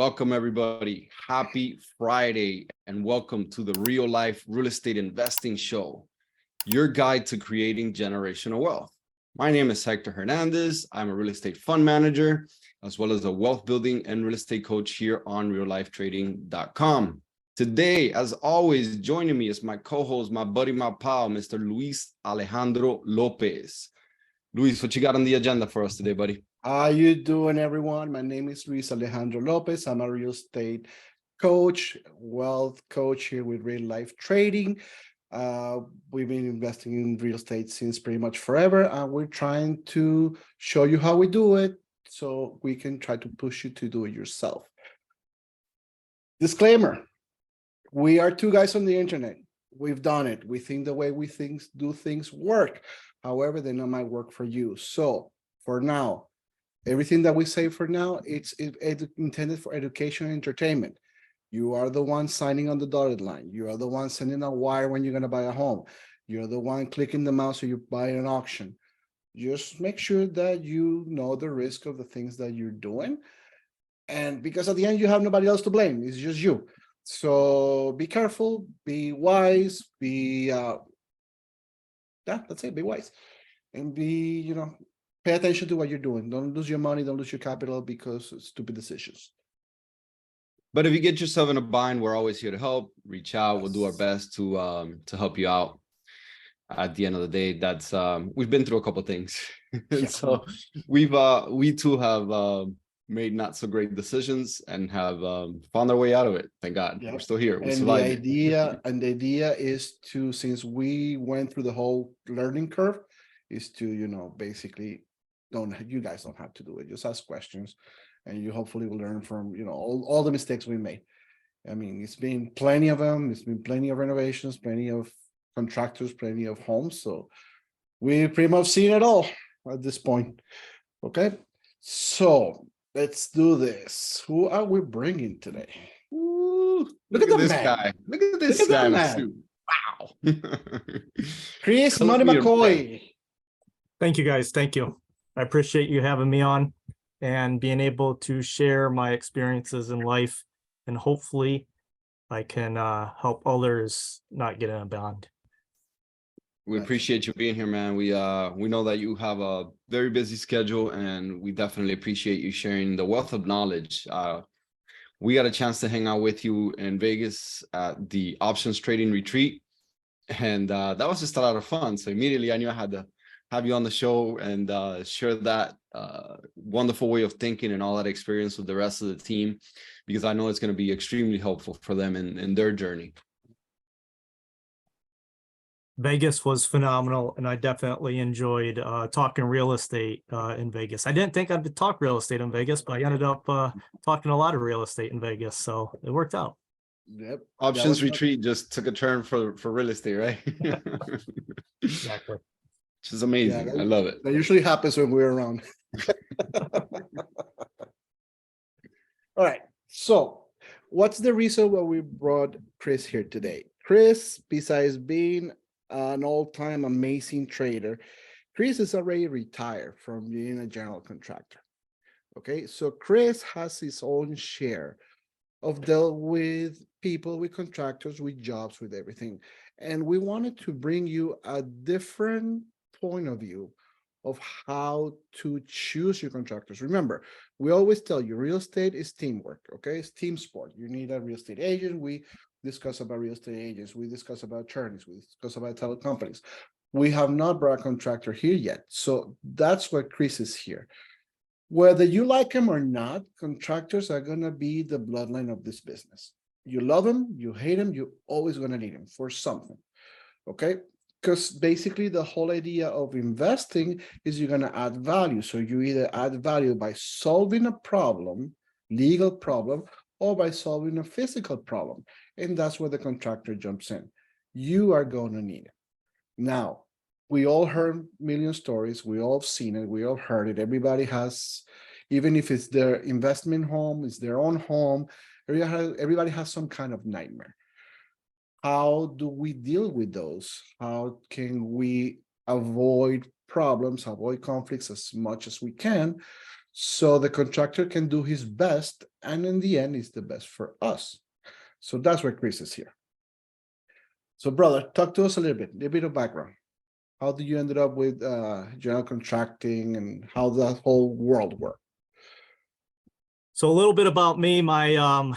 Welcome, everybody. Happy Friday, and welcome to the Real Life Real Estate Investing Show, your guide to creating generational wealth. My name is Hector Hernandez. I'm a real estate fund manager, as well as a wealth building and real estate coach here on reallifetrading.com. Today, as always, joining me is my co-host, my buddy, my pal, Mr. Luis Alejandro Lopez. Luis, what you got on the agenda for us today, buddy? How you doing, everyone? My name is Luis Alejandro Lopez. I'm a real estate coach, wealth coach here with Real Life Trading. We've been investing in real estate since pretty much forever, and we're trying to show you how we do it so we can try to push you to do it yourself. Disclaimer, we are two guys on the internet. We've done it. We think the way we do things work. However, they not might work for you. So for now, everything that we say for now, it's intended for education and entertainment. You are the one signing on the dotted line. You are the one sending a wire when you're going to buy a home. You're the one clicking the mouse so you buy an auction. Just make sure that you know the risk of the things that you're doing. And because at the end, you have nobody else to blame. It's just you. So be careful, be wise, that's it, be wise. And pay attention to what you're doing. Don't lose your money, don't lose your capital because of stupid decisions. But if you get yourself in a bind, we're always here to help. Reach out. Yes. We'll do our best to help you out. At the end of the day, that's we've been through a couple of things. Yeah. So we too have made not so great decisions and have found our way out of it. Thank God. Yeah. We're still here. We survived. The idea is to, since we went through the whole learning curve, is to basically you guys don't have to do it. Just ask questions, and you hopefully will learn from all the mistakes we made. I mean, it's been plenty of them. It's been plenty of renovations, plenty of contractors, plenty of homes. So we've pretty much seen it all at this point. Okay, so let's do this. Who are we bringing today? Ooh, look at this guy. Look at this guy in a suit. Wow. Chris Money McCoy. Thank you, guys. Thank you. I appreciate you having me on and being able to share my experiences in life, and hopefully I can help others not get in a bond. We appreciate you being here, man. We know that you have a very busy schedule, and we definitely appreciate you sharing the wealth of knowledge. We got a chance to hang out with you in Vegas at the options trading retreat, and that was just a lot of fun. So immediately I knew I had to have you on the show and share that wonderful way of thinking and all that experience with the rest of the team, because I know it's going to be extremely helpful for them in their journey. Vegas was phenomenal, and I definitely enjoyed talking real estate in Vegas. I didn't think I'd talk real estate in Vegas, but I ended up talking a lot of real estate in Vegas, so it worked out. Yep. Options retreat just took a turn for real estate, right? Exactly. Which is amazing. I love it. That usually happens when we're around. All right. So what's the reason why we brought Chris here today? Chris, besides being an all-time amazing trader, Chris is already retired from being a general contractor. Okay. So Chris has his own share of dealt with people, with contractors, with jobs, with everything. And we wanted to bring you a different point of view of how to choose your contractors. Remember, we always tell you real estate is teamwork. Okay, it's team sport. You need a real estate agent. We discuss about real estate agents. We discuss about attorneys. We discuss about telecompanies. We have not brought a contractor here yet. So that's where Chris is here. Whether you like him or not, contractors are going to be the bloodline of this business. You love him, you hate him, you're always going to need him for something. Okay. Because basically the whole idea of investing is you're going to add value. So you either add value by solving a problem, legal problem, or by solving a physical problem. And that's where the contractor jumps in. You are going to need it. Now, we all heard a million stories. We all have seen it. We all heard it. Everybody has, even if it's their investment home, it's their own home, everybody has some kind of nightmare. How do we deal with those? How can we avoid problems, avoid conflicts as much as we can so the contractor can do his best, and in the end, it's the best for us. So that's where Chris is here. So, brother, talk to us a little bit of background. How did you ended up with general contracting, and how that whole world worked? So a little bit about me, my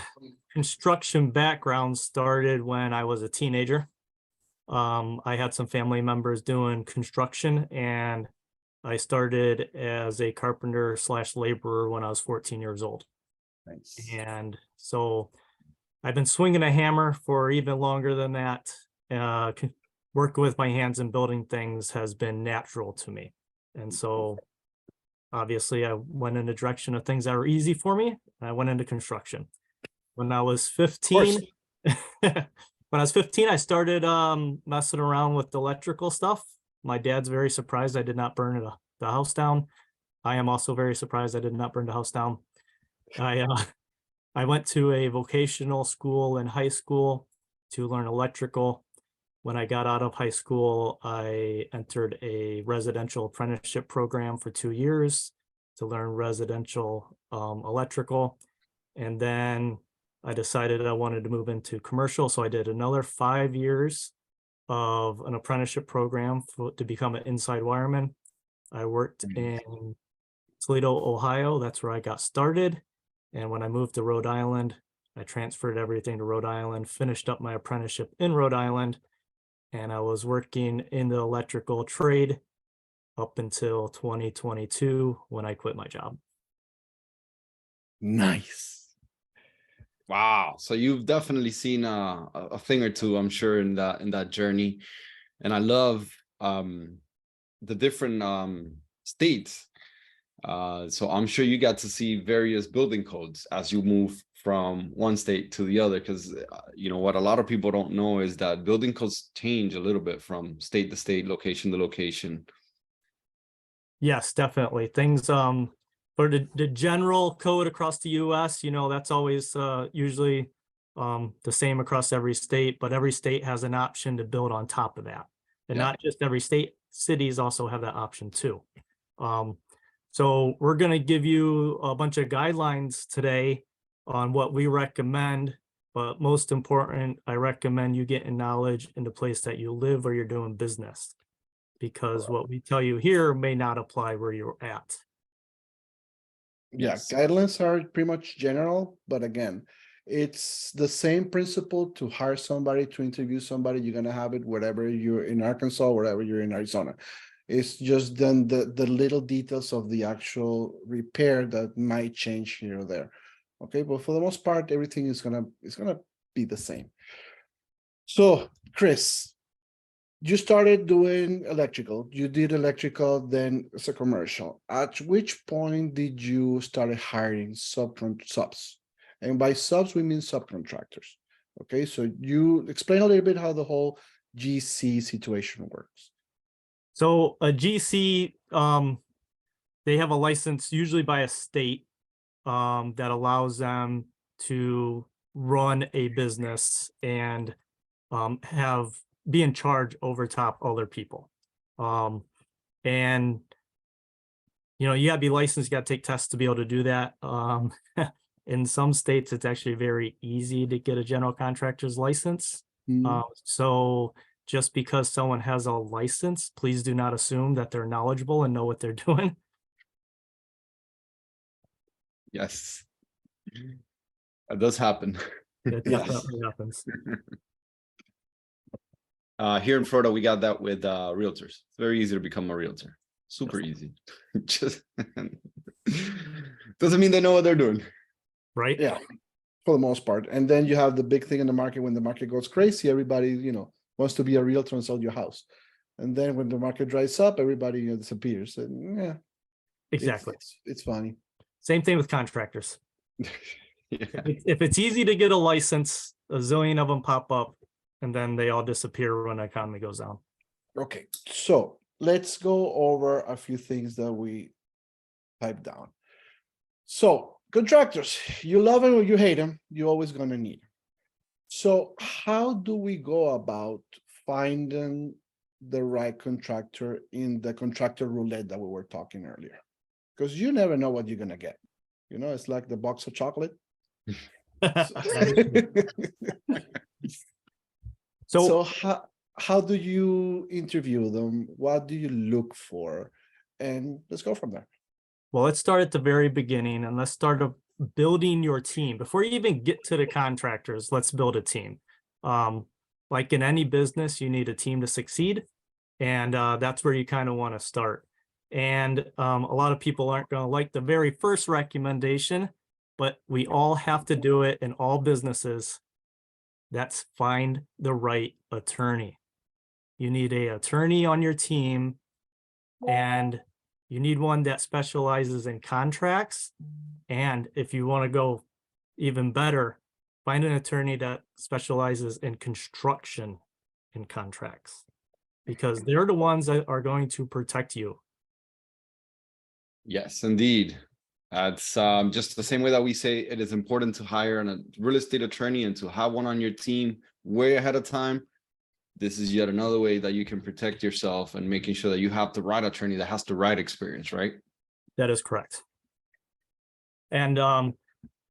construction background started when I was a teenager. I had some family members doing construction, and I started as a carpenter / laborer when I was 14 years old. Nice. And so I've been swinging a hammer for even longer than that. Working with my hands and building things has been natural to me. And so obviously I went in the direction of things that were easy for me. And I went into construction. When I was 15, I started messing around with electrical stuff. My dad's very surprised I did not burn the house down. I am also very surprised I did not burn the house down. I went to a vocational school in high school to learn electrical. When I got out of high school, I entered a residential apprenticeship program for 2 years to learn residential electrical. And then I decided I wanted to move into commercial. So I did another 5 years of an apprenticeship program to become an inside wireman. I worked in Toledo, Ohio. That's where I got started. And when I moved to Rhode Island, I transferred everything to Rhode Island, finished up my apprenticeship in Rhode Island, and I was working in the electrical trade up until 2022 when I quit my job. Nice. Wow. So you've definitely seen a thing or two, I'm sure, in that journey. And I love the different states. So I'm sure you got to see various building codes as you move from one state to the other, because you know what a lot of people don't know is that building codes change a little bit from state to state, location to location. Yes, definitely. Things for the general code across the US, you know, that's always usually the same across every state, but every state has an option to build on top of that. And not just every state, cities also have that option too. So we're going to give you a bunch of guidelines today on what we recommend, but most important, I recommend you getting knowledge in the place that you live or you're doing business, because what we tell you here may not apply where you're at. Yes, guidelines are pretty much general, but again, it's the same principle to hire somebody, to interview somebody. You're going to have it wherever you're in Arkansas, wherever you're in Arizona. It's just then the little details of the actual repair that might change here or there. Okay, but for the most part, everything is gonna be the same. So, Chris, you started doing electrical. You did electrical, then as a commercial. At which point did you start hiring subs? And by subs, we mean subcontractors. Okay, so you explain a little bit how the whole GC situation works. So a GC, they have a license usually by a state that allows them to run a business and be in charge over top other people. And you know, you gotta be licensed, you gotta take tests to be able to do that. In some states, it's actually very easy to get a general contractor's license. So just because someone has a license, please do not assume that they're knowledgeable and know what they're doing. Yes, that does happen. It definitely happens. Here in Florida, we got that with realtors. It's very easy to become a realtor. Super easy. Just doesn't mean they know what they're doing. Right? Yeah, for the most part. And then you have the big thing in the market. When the market goes crazy, everybody, you know, wants to be a realtor and sell your house. And then when the market dries up, everybody, you know, disappears. And yeah, Exactly. it's funny. Same thing with contractors. Yeah. If it's easy to get a license, a zillion of them pop up, and then they all disappear when the economy goes down. Okay, so let's go over a few things that we typed down. So contractors, you love them or you hate them, you're always going to need them. So how do we go about finding the right contractor in the contractor roulette that we were talking earlier? because you never know what you're gonna get. You know, it's like the box of chocolate. So So how do you interview them? What do you look for? And let's go from there. well, let's start at the very beginning and let's start building your team. Before you even get to the contractors, let's build a team. Like in any business, you need a team to succeed. And that's where you kind of want to start. And a lot of people aren't going to like the very first recommendation, but we all have to do it in all businesses. That's find the right attorney. You need an attorney on your team, and you need one that specializes in contracts. And if you want to go even better, find an attorney that specializes in construction and contracts, because they're the ones that are going to protect you. Yes, indeed. It's just the same way that we say it is important to hire a real estate attorney and to have one on your team way ahead of time. This is yet another way that you can protect yourself and making sure that you have the right attorney that has the right experience, right? That is correct. And to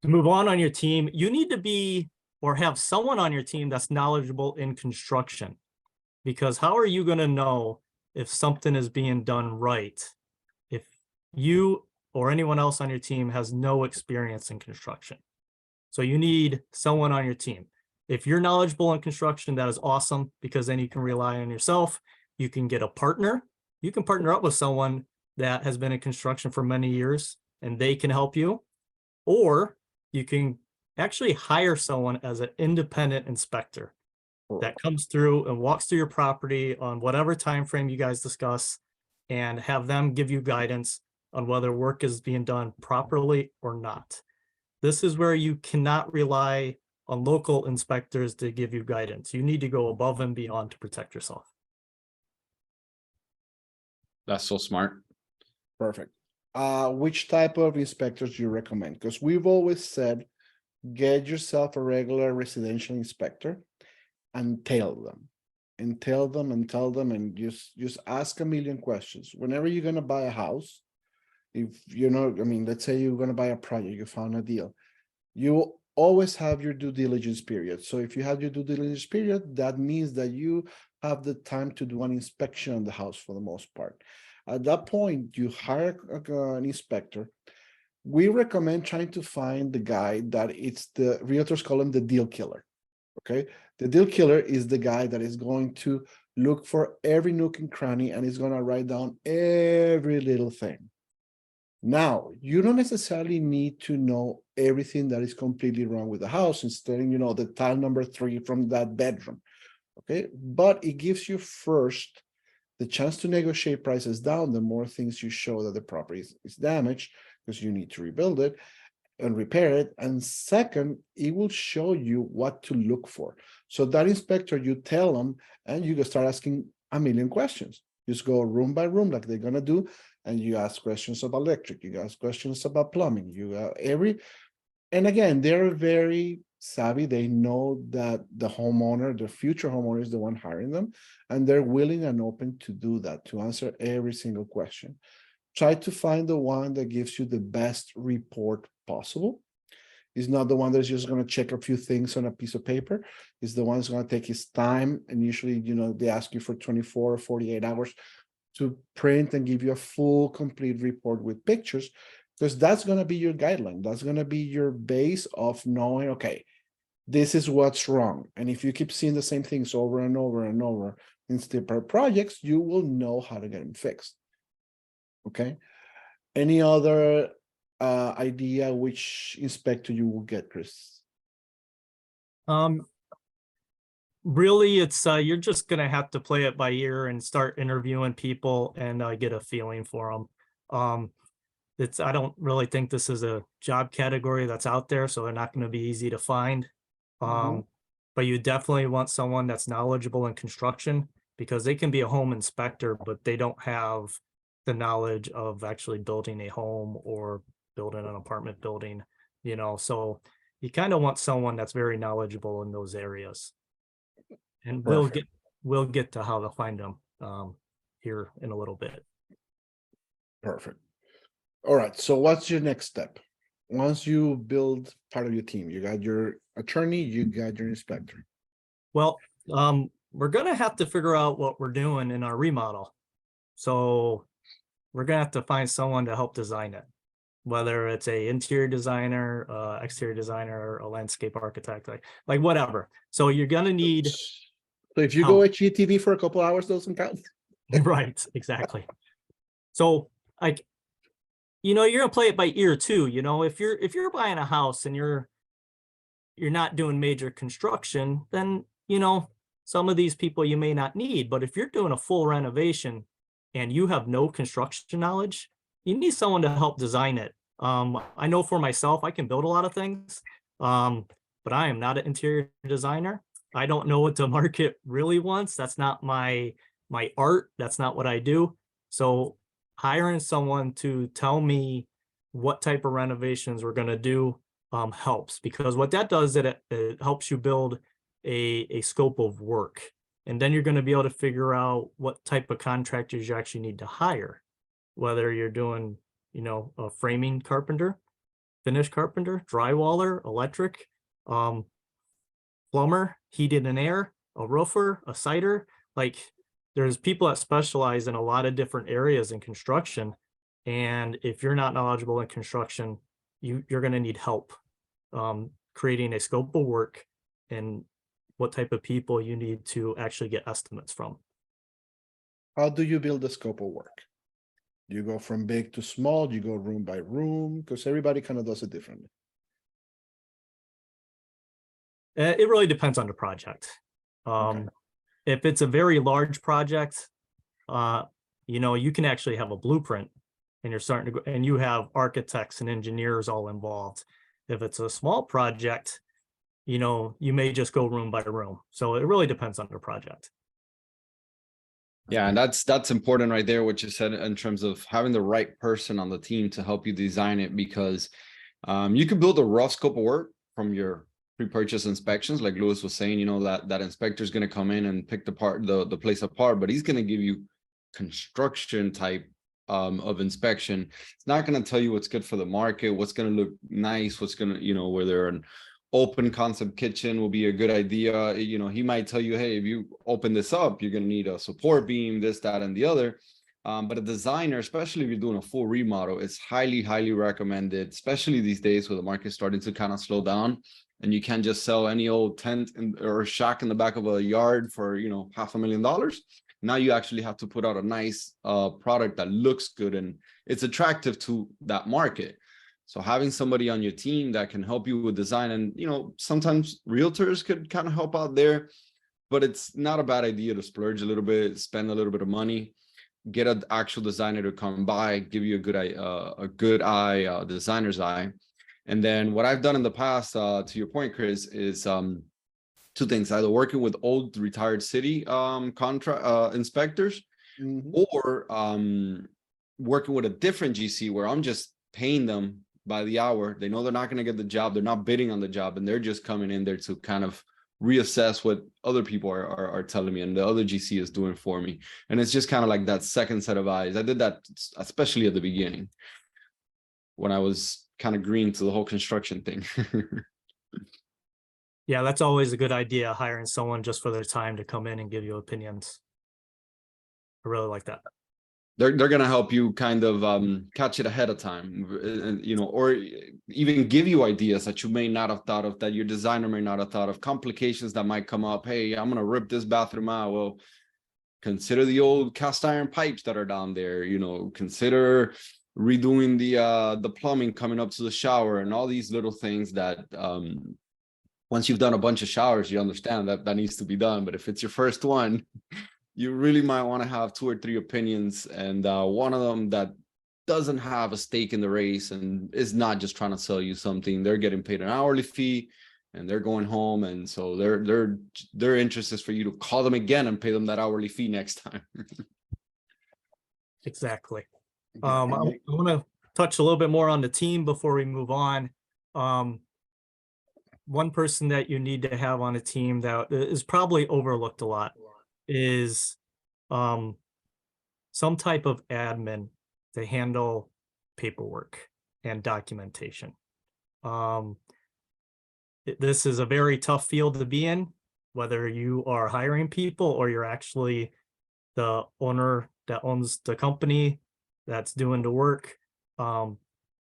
move on your team, you need to be or have someone on your team that's knowledgeable in construction, because how are you going to know if something is being done right if you or anyone else on your team has no experience in construction? So you need someone on your team. If you're knowledgeable in construction, that is awesome, because then you can rely on yourself. You can get a partner. You can partner up with someone that has been in construction for many years and they can help you. Or you can actually hire someone as an independent inspector that comes through and walks through your property on whatever time frame you guys discuss, and have them give you guidance on whether work is being done properly or not. This is where you cannot rely on local inspectors to give you guidance. You need to go above and beyond to protect yourself. That's so smart. Perfect. Which type of inspectors do you recommend? Because we've always said, get yourself a regular residential inspector and tell them and tell them and tell them, and just ask a million questions. Whenever you're going to buy a house, if you know, I mean, let's say you're going to buy a project, you found a deal, you always have your due diligence period. So if you have your due diligence period, that means that you have the time to do an inspection on the house for the most part. At that point, you hire an inspector. We recommend trying to find the guy that it's the realtors call him the deal killer. Okay, the deal killer is the guy that is going to look for every nook and cranny and is going to write down every little thing. Now, you don't necessarily need to know everything that is completely wrong with the house, instead, you know, the tile number 3 from that bedroom. Okay, but it gives you first the chance to negotiate prices down the more things you show that the property is damaged, because you need to rebuild it and repair it. And second, it will show you what to look for. So that inspector, you tell them, and you can start asking a million questions. Just go room by room like they're gonna do, and you ask questions about electric, you ask questions about plumbing, and again, they're very savvy. They know that the homeowner, the future homeowner, is the one hiring them, and they're willing and open to do that, to answer every single question. Try to find the one that gives you the best report possible. It's not the one that's just going to check a few things on a piece of paper. It's the one that's going to take his time, and usually, you know, they ask you for 24 or 48 hours to print and give you a full, complete report with pictures, because that's going to be your guideline. That's going to be your base of knowing, okay, this is what's wrong. And if you keep seeing the same things over and over and over in separate projects, you will know how to get them fixed. Okay. Any other idea which inspector you will get, Chris? Really, it's you're just gonna have to play it by ear and start interviewing people and get a feeling for them. I don't really think this is a job category that's out there, so they're not going to be easy to find. But you definitely want someone that's knowledgeable in construction, because they can be a home inspector, but they don't have the knowledge of actually building a home or building an apartment building, you know. So you kind of want someone that's very knowledgeable in those areas. And we'll get to how to find them here in a little bit. Perfect. All right. So what's your next step? Once you build part of your team, you got your attorney, you got your inspector. Well, we're gonna have to figure out what we're doing in our remodel. So we're gonna have to find someone to help design it, whether it's a interior designer, exterior designer, or a landscape architect, like whatever. So you're gonna need So if you go at GTV for a couple hours, doesn't count. right, exactly. So like, you're gonna play it by ear too. If you're buying a house and you're not doing major construction, then some of these people you may not need. But if you're doing a full renovation and you have no construction knowledge, you need someone to help design it. I know for myself, I can build a lot of things, but I am not an interior designer. I don't know what the market really wants. That's not my art. That's not what I do. So hiring someone to tell me what type of renovations we're going to do helps, because what that does is it helps you build a scope of work, and then you're going to be able to figure out what type of contractors you actually need to hire, whether you're doing a framing carpenter, finish carpenter, drywaller, electric, plumber, heated and air, a roofer, a citer. Like, there's people that specialize in a lot of different areas in construction, and if you're not knowledgeable in construction, you're going to need help creating a scope of work and what type of people you need to actually get estimates from. How do you build the scope of work? Do you go from big to small? Do you go room by room? Because everybody kind of does it differently. It really depends on the project. Okay. If it's a very large project, you can actually have a blueprint and you're starting to go, and you have architects and engineers all involved. If it's a small project, you may just go room by room. So it really depends on the project. Yeah, and that's important right there, what you said in terms of having the right person on the team to help you design it, because you can build a rough scope of work from your pre-purchase inspections, like Louis was saying. That inspector is going to come in and pick the place apart, but he's going to give you construction type of inspection. It's not going to tell you what's good for the market, what's going to look nice, what's going to, whether an open concept kitchen will be a good idea. He might tell you, hey, if you open this up, you're going to need a support beam, this, that, and the other. But a designer, especially if you're doing a full remodel, it's highly, highly recommended, especially these days where the market's starting to kind of slow down, and you can't just sell any old tent or shack in the back of a yard for, $500,000. Now you actually have to put out a nice product that looks good and it's attractive to that market. So having somebody on your team that can help you with design, and sometimes realtors could kind of help out there, but it's not a bad idea to splurge a little bit, spend a little bit of money, get an actual designer to come by, give you a good eye, designer's eye. And then what I've done in the past, to your point, Chris, is two things: either working with old retired city inspectors, or working with a different GC where I'm just paying them by the hour. They know they're not going to get the job, they're not bidding on the job, and they're just coming in there to kind of reassess what other people are telling me and the other GC is doing for me. And it's just kind of like that second set of eyes. I did that especially at the beginning when I was kind of green to the whole construction thing. Yeah, that's always a good idea, hiring someone just for their time to come in and give you opinions. I really like that. They're going to help you kind of catch it ahead of time, or even give you ideas that you may not have thought of, that your designer may not have thought of, complications that might come up. Hey, I'm going to rip this bathroom out. Well, consider the old cast iron pipes that are down there, consider redoing the plumbing coming up to the shower, and all these little things that once you've done a bunch of showers, you understand that needs to be done. But if it's your first one, you really might want to have 2 or 3 opinions, and one of them that doesn't have a stake in the race and is not just trying to sell you something. They're getting paid an hourly fee and they're going home, and so their interest is for you to call them again and pay them that hourly fee next time. Exactly. I want to touch a little bit more on the team before we move on. One person that you need to have on a team that is probably overlooked a lot is some type of admin to handle paperwork and documentation. This is a very tough field to be in, whether you are hiring people or you're actually the owner that owns the company that's doing the work.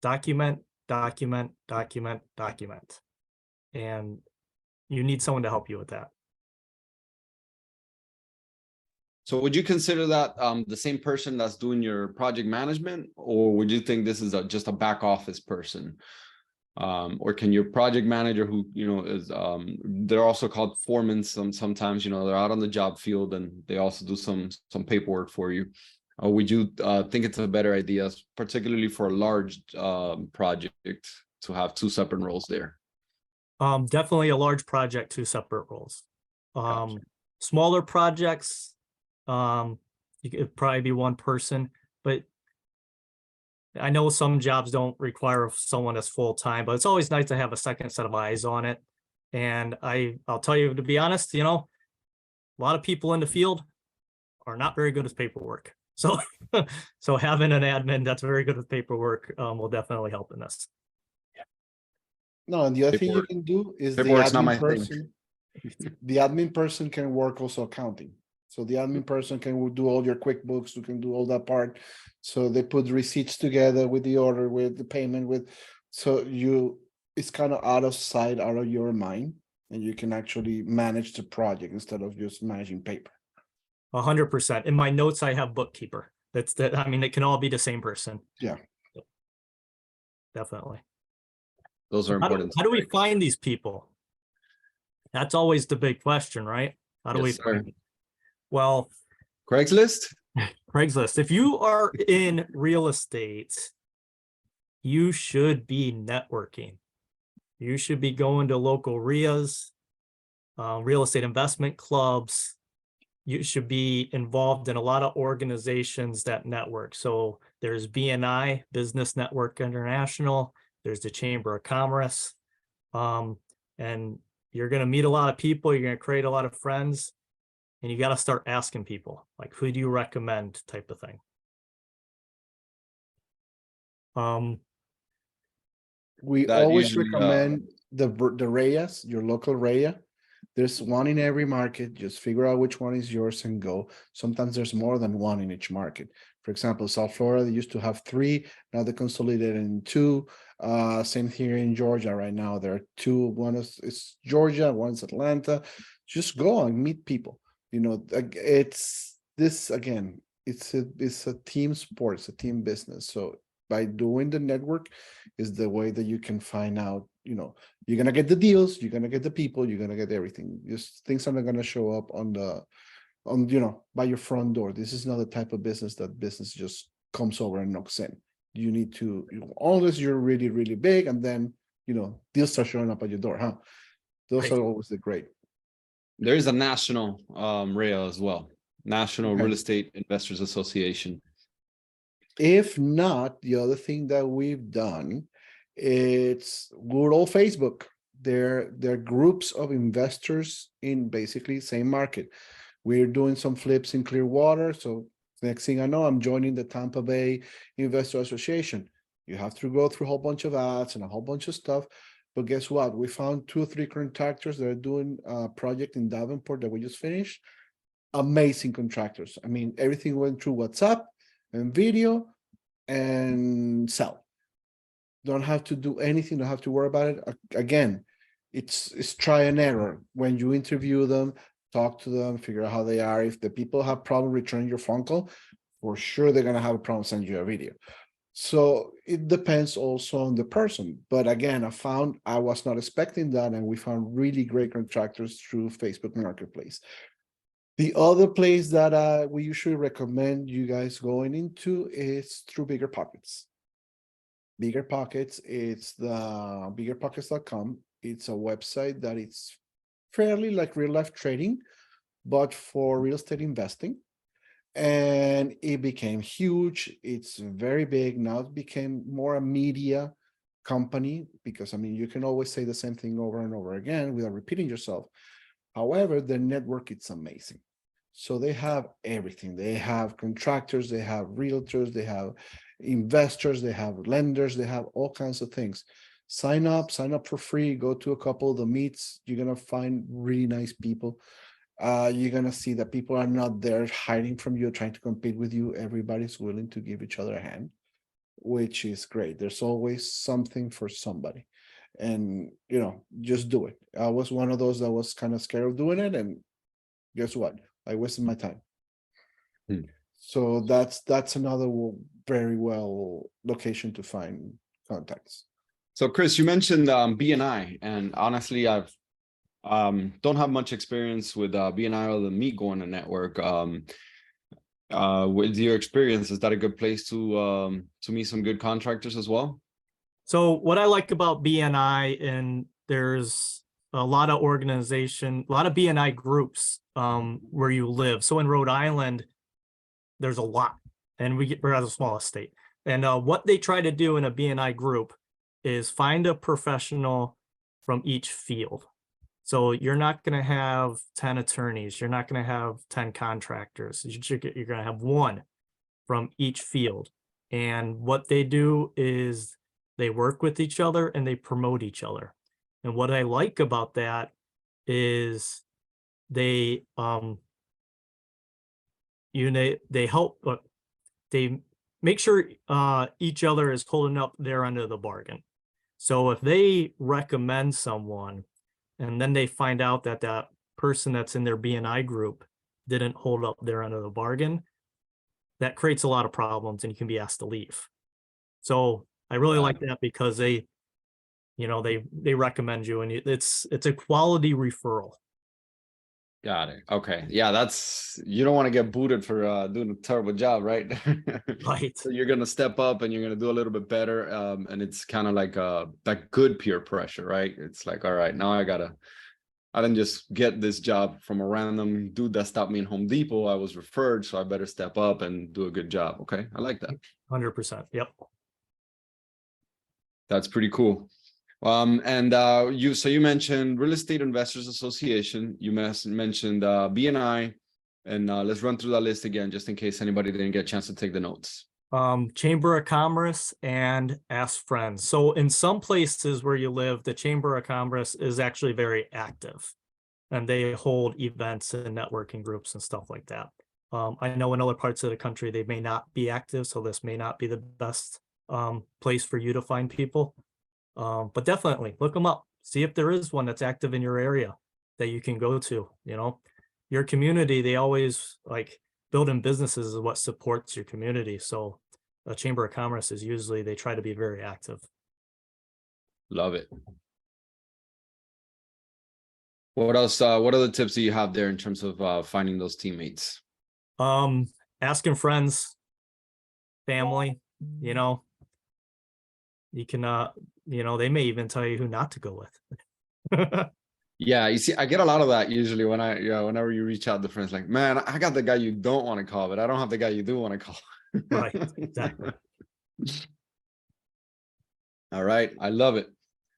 Document, document, document, document. And you need someone to help you with that. So would you consider that the same person that's doing your project management, or would you think this is just a back office person? Or can your project manager, who is they're also called foremen sometimes, they're out on the job field and they also do some paperwork for you. Or would you think it's a better idea, particularly for a large project, to have two separate roles there? Definitely a large project, two separate roles. Gotcha. Smaller projects, you could probably be one person, but I know some jobs don't require someone that's full time, but it's always nice to have a second set of eyes on it. And I'll tell you, to be honest, a lot of people in the field are not very good with paperwork. So, so having an admin that's very good with paperwork will definitely help in this. No, and the other thing you Paperwork. can do is the Paperwork's not my admin thing. person. The admin person can work also accounting. So the admin person can do all your QuickBooks, you can do all that part. So they put receipts together with the order, with the payment, so it's kind of out of sight, out of your mind, and you can actually manage the project instead of just managing paper. 100%. In my notes, I have bookkeeper. I mean, it can all be the same person. Yeah. Definitely. Those are important. How do we find these people? That's always the big question, right? How do we Yes, sir. find them? Well, Craigslist? Craigslist. If you are in real estate, you should be networking. You should be going to local RIAs, real estate investment clubs. You should be involved in a lot of organizations that network. So there's BNI, Business Network International. There's the Chamber of Commerce. And you're going to meet a lot of people. You're going to create a lot of friends. And you got to start asking people, like, who do you recommend, type of thing. We That always usually, recommend the REIAs, your local REIA. There's one in every market. Just figure out which one is yours and go. Sometimes there's more than one in each market. For example, South Florida, they used to have 3. Now they consolidated in 2. Same here in Georgia right now. There are 2. One is Georgia, one is Atlanta. Just go and meet people. It's this again. It's a team sport. It's a team business. So by doing the network is the way that you can find out, you're going to get the deals, you're going to get the people, you're going to get everything. Just things are not going to show up by your front door. This is not the type of business that business just comes over and knocks in. You need to, unless you're really, really big, and then, deals start showing up at your door, huh? Those are always the great. there is a national REIA as well, National Okay. Real Estate Investors Association. If not, the other thing that we've done, it's good old Facebook. They're groups of investors in basically same market. We're doing some flips in Clearwater. So next thing I know, I'm joining the Tampa Bay Investor Association. You have to go through a whole bunch of ads and a whole bunch of stuff. But guess what? We found 2 or 3 contractors that are doing a project in Davenport that we just finished. Amazing contractors. I mean, everything went through WhatsApp and video and sell. Don't have to do anything, don't have to worry about it. Again, it's try and error. When you interview them, talk to them, figure out how they are. If the people have problem returning your phone call, for sure they're gonna have a problem sending you a video. So it depends also on the person. But again, I was not expecting that, and we found really great contractors through Facebook Marketplace. The other place that we usually recommend you guys going into is through Bigger Pockets. Bigger Pockets, it's the biggerpockets.com. It's a website that it's fairly like real life trading, but for real estate investing. And it became huge. It's very big. Now it became more a media company, because I mean, you can always say the same thing over and over again without repeating yourself. However, the network, it's amazing. So they have everything. They have contractors, they have realtors, they have investors, they have lenders, they have all kinds of things. Sign up for free, go to a couple of the meets. You're gonna find really nice people. You're gonna see that people are not there hiding from you, trying to compete with you. Everybody's willing to give each other a hand, which is great. There's always something for somebody. And just do it. I was one of those that was kind of scared of doing it, and guess what? I wasted my time. So that's another very well location to find contacts. So Chris, you mentioned BNI, and honestly, I've don't have much experience with BNI other than me going to network. With your experience, is that a good place to meet some good contractors as well? So what I like about BNI, and there's a lot of BNI groups where you live. So in Rhode Island, there's a lot, and we're at a small state. And what they try to do in a BNI group is find a professional from each field. So you're not going to have 10 attorneys. You're not going to have 10 contractors. You're going to have one from each field. And what they do is they work with each other and they promote each other. And what I like about that is they help, they make sure each other is holding up their end of the bargain. So if they recommend someone and then they find out that that person that's in their BNI group didn't hold up their end of the bargain, that creates a lot of problems and you can be asked to leave. So I really like that because they recommend you, and it's a quality referral. Got it. Okay. Yeah, you don't want to get booted for doing a terrible job, right? Right. So you're gonna step up and you're gonna do a little bit better. And it's kind of like that good peer pressure, right? It's like, all right, now I didn't just get this job from a random dude that stopped me in Home Depot. I was referred, so I better step up and do a good job. Okay. I like that. 100%. Yep. That's pretty cool. And you mentioned Real Estate Investors Association. You mentioned BNI, and let's run through that list again, just in case anybody didn't get a chance to take the notes. Chamber of Commerce and Ask Friends. So in some places where you live, the Chamber of Commerce is actually very active, and they hold events and networking groups and stuff like that. I know in other parts of the country, they may not be active, so this may not be the best place for you to find people. But definitely look them up. See if there is one that's active in your area that you can go to. Your community, they always like building businesses is what supports your community. So a Chamber of Commerce is usually, they try to be very active. Love it. What else? What other tips do you have there in terms of finding those teammates? Asking friends, family, you can, they may even tell you who not to go with. Yeah, you see, I get a lot of that usually when whenever you reach out to friends, like, man, I got the guy you don't want to call, but I don't have the guy you do want to call. Right, exactly. All right, I love it.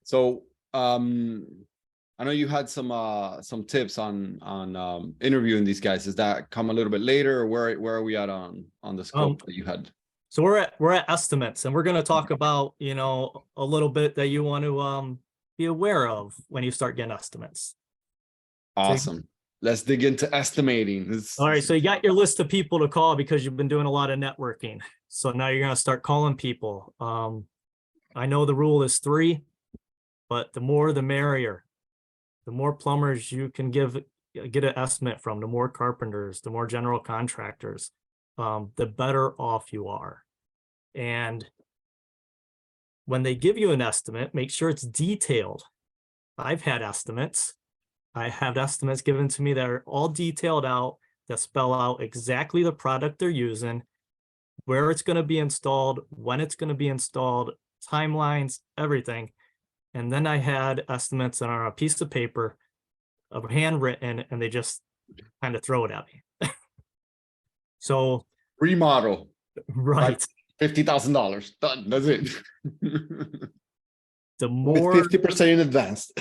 So, I know you had some tips on interviewing these guys. Does that come a little bit later, or where are we at on the scope that you had? So we're at estimates, and we're going to talk about, a little bit that you want to be aware of when you start getting estimates. Awesome. Let's dig into estimating. All right. So you got your list of people to call because you've been doing a lot of networking. So now you're going to start calling people. I know the rule is 3, but the more the merrier. The more plumbers you can get an estimate from, the more carpenters, the more general contractors, the better off you are. And when they give you an estimate, make sure it's detailed. I've had estimates. I have estimates given to me that are all detailed out, that spell out exactly the product they're using, where it's going to be installed, when it's going to be installed, timelines, everything. And then I had estimates that are on a piece of paper, handwritten, and they just kind of throw it at me. So remodel, right, $50,000 done. That's it. The more with 50% in advance.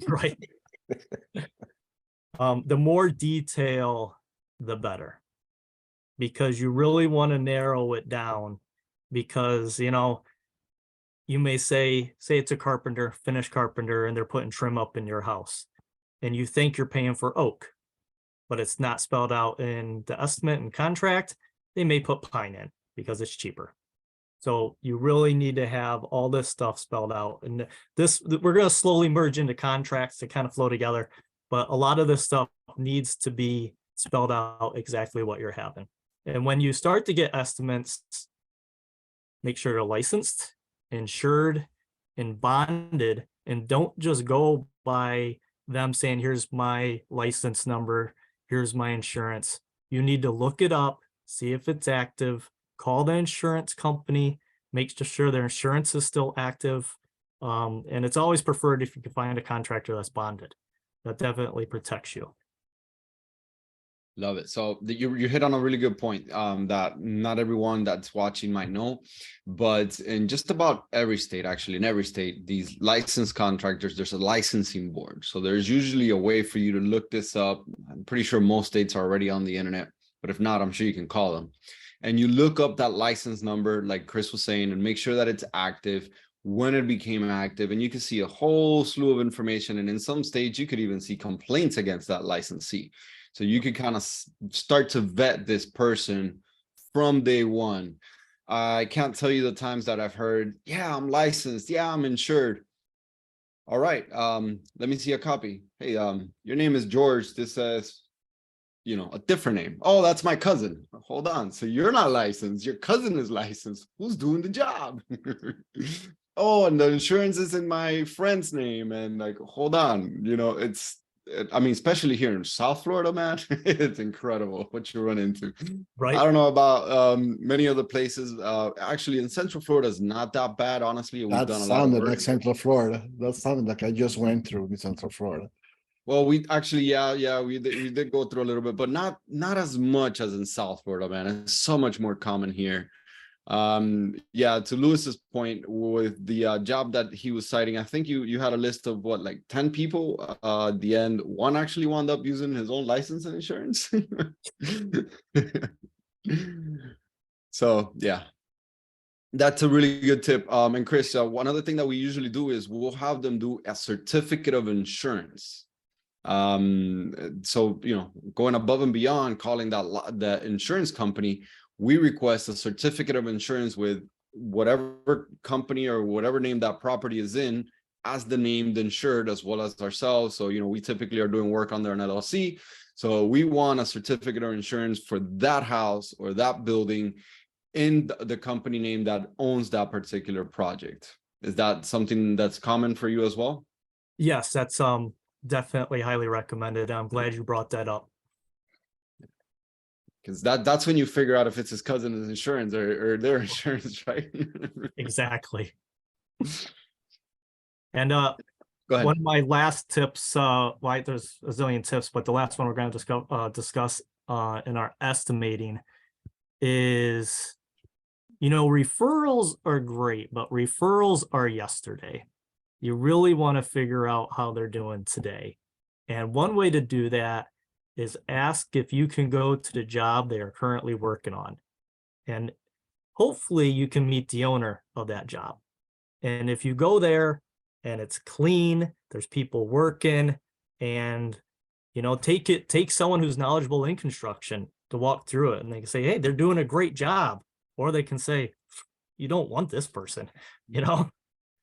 right. The more detail, the better, because you really want to narrow it down because, you know, you may say it's a carpenter, finished carpenter, and they're putting trim up in your house, and you think you're paying for oak, but it's not spelled out in the estimate and contract. They may put pine in because it's cheaper. So you really need to have all this stuff spelled out. And we're going to slowly merge into contracts to kind of flow together. But a lot of this stuff needs to be spelled out exactly what you're having. And when you start to get estimates, make sure they're licensed, insured, and bonded, and don't just go by them saying, here's my license number, here's my insurance. You need to look it up, see if it's active, call the insurance company, make sure their insurance is still active. And it's always preferred if you can find a contractor that's bonded. That definitely protects you. Love it. So you hit on a really good point that not everyone that's watching might know, but in just about every state, actually in every state, these licensed contractors, there's a licensing board. So there's usually a way for you to look this up. I'm pretty sure most states are already on the internet, but if not, I'm sure you can call them. And you look up that license number, like Chris was saying, and make sure that it's active, when it became active, and you can see a whole slew of information. And in some states, you could even see complaints against that licensee. So you could kind of start to vet this person from day one. I can't tell you the times that I've heard, yeah, I'm licensed. Yeah, I'm insured. All right, let me see a copy. Hey, your name is George. This says, you know, a different name. Oh, that's my cousin. Hold on. So you're not licensed. Your cousin is licensed. Who's doing the job? Oh, and the insurance is in my friend's name. And like, hold on, you know, I mean, especially here in South Florida, man, it's incredible what you run into. Right. I don't know about many other places. Actually, in Central Florida is not that bad, honestly. We've That done a lot of sounded work. like Central Florida. That sounded like I just went through in Central Florida. Well, we actually, yeah, we did go through a little bit, but not as much as in South Florida, man. It's so much more common here. Yeah, to Lewis's point with the job that he was citing, I think you had a list of what, like 10 people. At the end, one actually wound up using his own license and insurance. So yeah, that's a really good tip. And Chris, one other thing that we usually do is we'll have them do a certificate of insurance. So, you know, going above and beyond calling the insurance company, we request a certificate of insurance with whatever company or whatever name that property is in as the named insured, as well as ourselves. So, you know, we typically are doing work under an LLC. So we want a certificate of insurance for that house or that building in the company name that owns that particular project. Is that something that's common for you as well? Yes, that's definitely highly recommended. I'm glad you brought that up. Because that's when you figure out if it's his cousin's insurance or their insurance, right? Exactly. And Go ahead. one of my last tips, why there's a zillion tips, but the last one we're going to discuss in our estimating is, you know, referrals are great, but referrals are yesterday. You really want to figure out how they're doing today. And one way to do that is ask if you can go to the job they are currently working on. And hopefully you can meet the owner of that job. And if you go there and it's clean, there's people working, and, you know, take someone who's knowledgeable in construction to walk through it, and they can say, hey, they're doing a great job. Or they can say, you don't want this person, you know?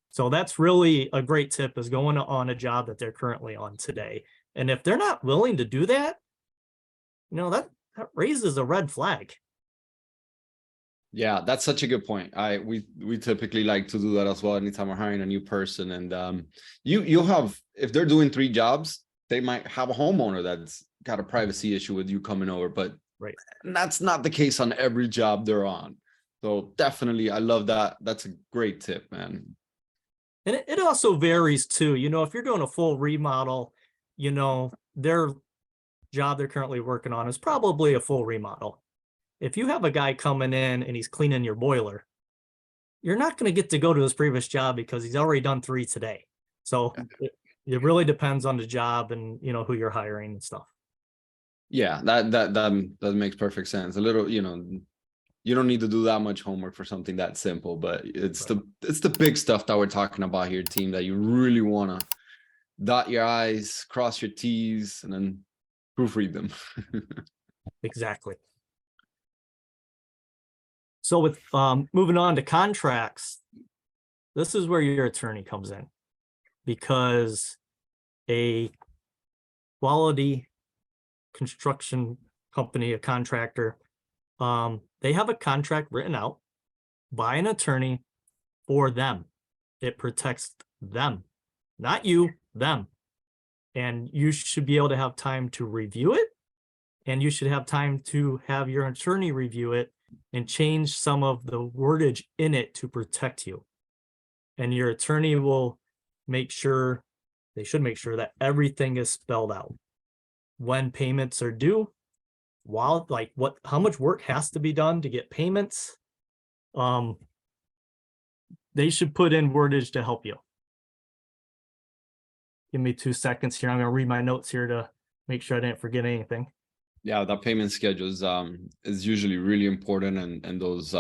So that's really a great tip, is going on a job that they're currently on today. And if they're not willing to do that, you know, that raises a red flag. Yeah, that's such a good point. We typically like to do that as well anytime we're hiring a new person. And you'll have, if they're doing 3 jobs, they might have a homeowner that's got a privacy issue with you coming over, but right, that's not the case on every job they're on. So definitely, I love that. That's a great tip, man. And it also varies too. You know, if you're doing a full remodel, you know, their job they're currently working on is probably a full remodel. If you have a guy coming in and he's cleaning your boiler, you're not going to get to go to his previous job because he's already done 3 today. So it really depends on the job and, you know, who you're hiring and stuff. Yeah, that makes perfect sense. A little, you know, you don't need to do that much homework for something that simple, but it's the big stuff that we're talking about here, team, that you really want to dot your I's, cross your T's, and then proofread them. Exactly. So with moving on to contracts, this is where your attorney comes in, because a quality construction company, a contractor, they have a contract written out by an attorney for them. It protects them, not you, them. And you should be able to have time to review it, and you should have time to have your attorney review it and change some of the wordage in it to protect you. And your attorney will make sure, they should make sure that everything is spelled out. When payments are due, while how much work has to be done to get payments. They should put in wordage to help you. Give me 2 seconds here. I'm going to read my notes here to make sure I didn't forget anything. Yeah, that payment schedule is usually really important, and those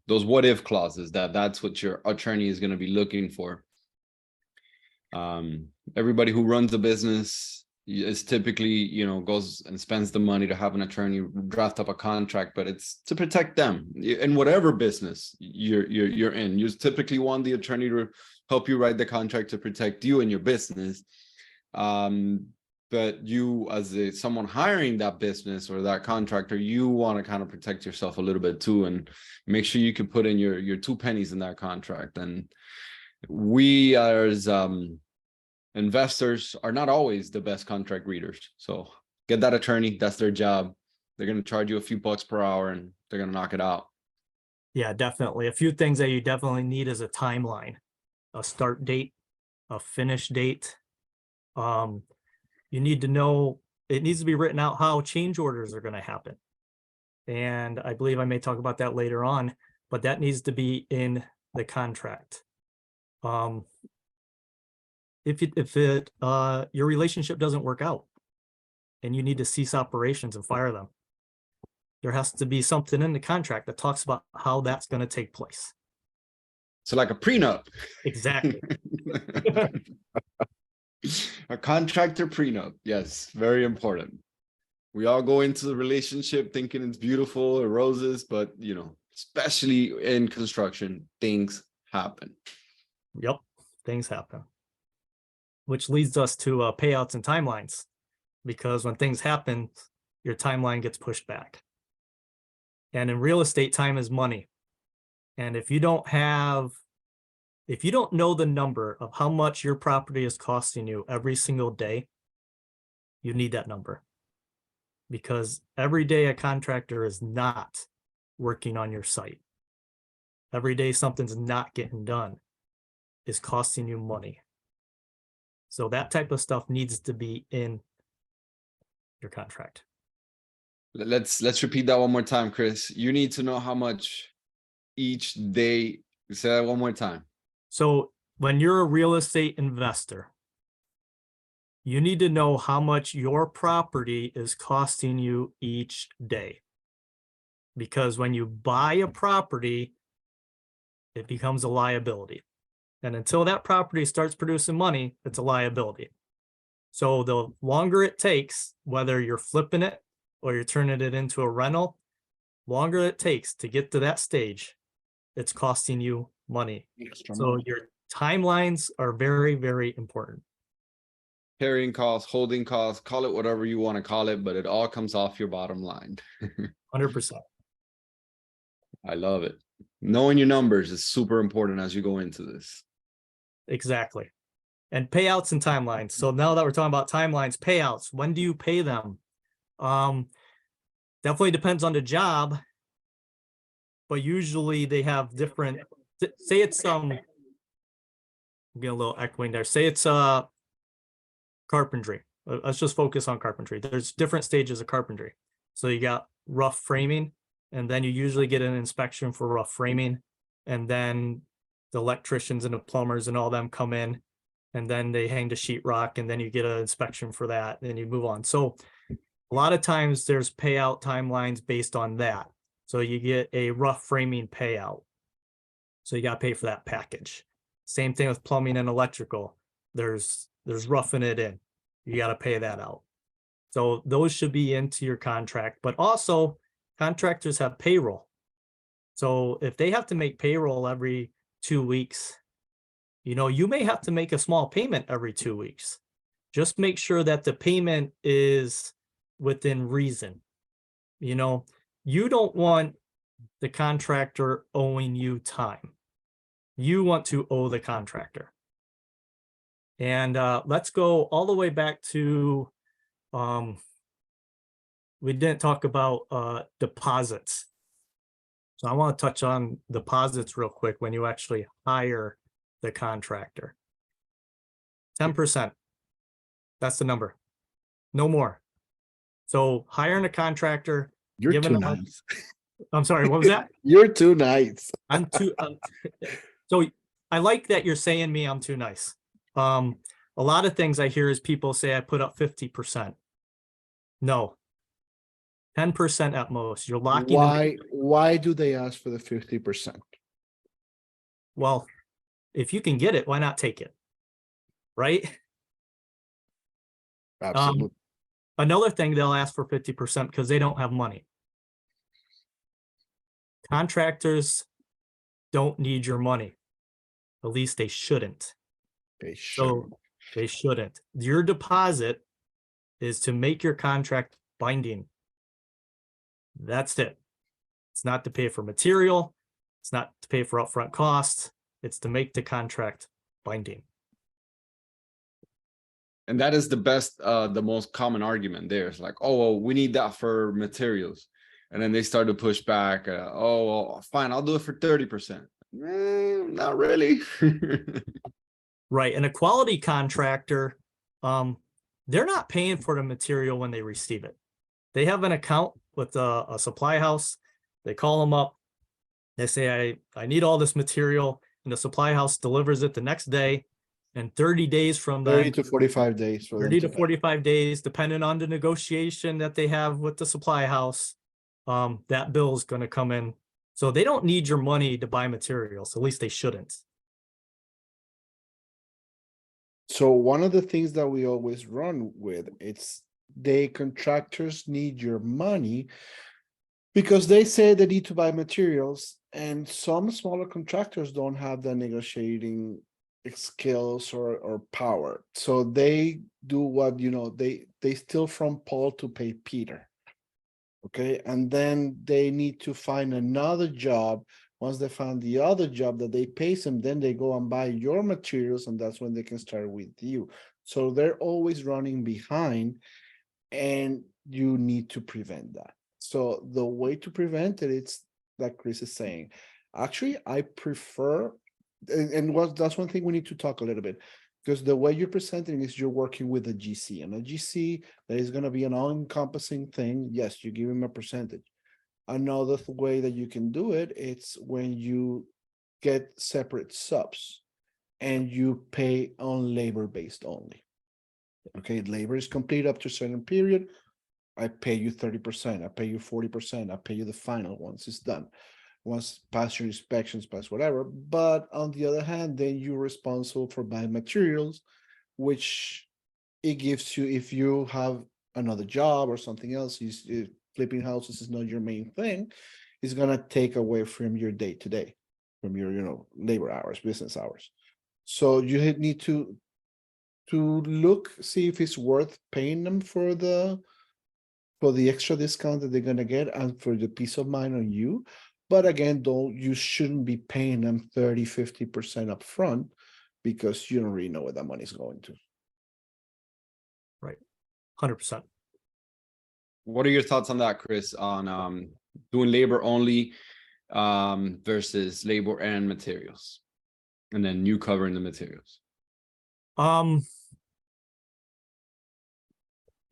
what if clauses, that's what your attorney is going to be looking for. Everybody who runs a business is typically, you know, goes and spends the money to have an attorney draft up a contract, but it's to protect them in whatever business you're in. You typically want the attorney to help you write the contract to protect you and your business. But you, as someone hiring that business or that contractor, you want to kind of protect yourself a little bit too, and make sure you can put in your 2 pennies in that contract. And we as investors are not always the best contract readers. So get that attorney. That's their job. They're going to charge you a few bucks per hour, and they're going to knock it out. Yeah, definitely. A few things that you definitely need is a timeline, a start date, a finish date. You need to know, it needs to be written out how change orders are going to happen. And I believe I may talk about that later on, but that needs to be in the contract. If your relationship doesn't work out and you need to cease operations and fire them, there has to be something in the contract that talks about how that's going to take place. So like a prenup. Exactly. A contractor prenup. Yes, very important. We all go into the relationship thinking it's beautiful or roses, but you know, especially in construction, things happen. Yep, things happen. Which leads us to payouts and timelines, because when things happen, your timeline gets pushed back. And in real estate, time is money. And if you don't know the number of how much your property is costing you every single day, you need that number. Because every day a contractor is not working on your site, every day something's not getting done, is costing you money. So that type of stuff needs to be in your contract. Let's repeat that one more time, Chris. You need to know how much each day. Say that one more time. So when you're a real estate investor, you need to know how much your property is costing you each day. Because when you buy a property, it becomes a liability. And until that property starts producing money, it's a liability. So the longer it takes, whether you're flipping it or you're turning it into a rental, longer it takes to get to that stage, it's costing you money. So your timelines are very, very important. Carrying costs, holding costs, call it whatever you want to call it, but it all comes off your bottom line. 100%. I love it. Knowing your numbers is super important as you go into this. Exactly. And payouts and timelines. So now that we're talking about timelines, payouts, when do you pay them? Definitely depends on the job, but usually they have different, say it's I'm getting a little echoing there. Say it's carpentry. Let's just focus on carpentry. There's different stages of carpentry. So you got rough framing, and then you usually get an inspection for rough framing, and then the electricians and the plumbers and all them come in, and then they hang the sheetrock, and then you get an inspection for that, and you move on. So a lot of times there's payout timelines based on that. So you get a rough framing payout. So you got to pay for that package. Same thing with plumbing and electrical. There's roughing it in. You got to pay that out. So those should be into your contract, but also contractors have payroll. So if they have to make payroll every 2 weeks, you may have to make a small payment every 2 weeks. Just make sure that the payment is within reason. You don't want the contractor owing you time. You want to owe the contractor. And let's go all the way back to, we didn't talk about deposits. So I want to touch on deposits real quick when you actually hire the contractor. 10%. That's the number. No more. So hiring a contractor. You're too nice. I'm sorry, what was that? You're too nice. I'm too. So I like that you're saying me I'm too nice. A lot of things I hear is people say I put up 50%. No. 10% at most. You're locking. Why do they ask for the 50%? Well, if you can get it, why not take it? Right? Absolutely. Another thing, they'll ask for 50% because they don't have money. Contractors don't need your money. At least they shouldn't. They So they shouldn't. Your deposit is to make your contract binding. That's it. It's not to pay for material. It's not to pay for upfront costs. It's to make the contract binding. And that is the most common argument there. It's like, oh, well, we need that for materials. And then they start to push back. Oh, well, fine, I'll do it for 30%. Not really. Right. And a quality contractor, they're not paying for the material when they receive it. They have an account with a supply house. They call them up. They say, I need all this material, and the supply house delivers it the next day. And 30 days from 30 to 45 days. 30 to 45 days, depending on the negotiation that they have with the supply house, that bill is going to come in. So they don't need your money to buy materials. At least they shouldn't. So one of the things that we always run with, contractors need your money because they say they need to buy materials, and some smaller contractors don't have the negotiating skills or power. So they do what, they steal from Paul to pay Peter. Okay. And then they need to find another job. Once they found the other job that they pay them, then they go and buy your materials, and that's when they can start with you. So they're always running behind, and you need to prevent that. So the way to prevent it, it's like Chris is saying. Actually, I prefer, that's one thing we need to talk a little bit, because the way you're presenting is you're working with a GC, and a GC, that is going to be an all-encompassing thing. Yes, you give him a percentage. Another way that you can do it, it's when you get separate subs and you pay on labor based only. Okay, labor is complete up to a certain period. I pay you 30%, I pay you 40%, I pay you the final once it's done. Once past your inspections, past whatever. But on the other hand, then you're responsible for buying materials, which it gives you, if you have another job or something else, flipping houses is not your main thing, it's going to take away from your day-to-day, from your labor hours, business hours. So you need to see if it's worth paying them for the extra discount that they're going to get, and for the peace of mind on you. But again, you shouldn't be paying them 30-50% up front, because you don't really know where that money's going to. Right. 100%. What are your thoughts on that, Chris, on doing labor only versus labor and materials, and then you covering the materials?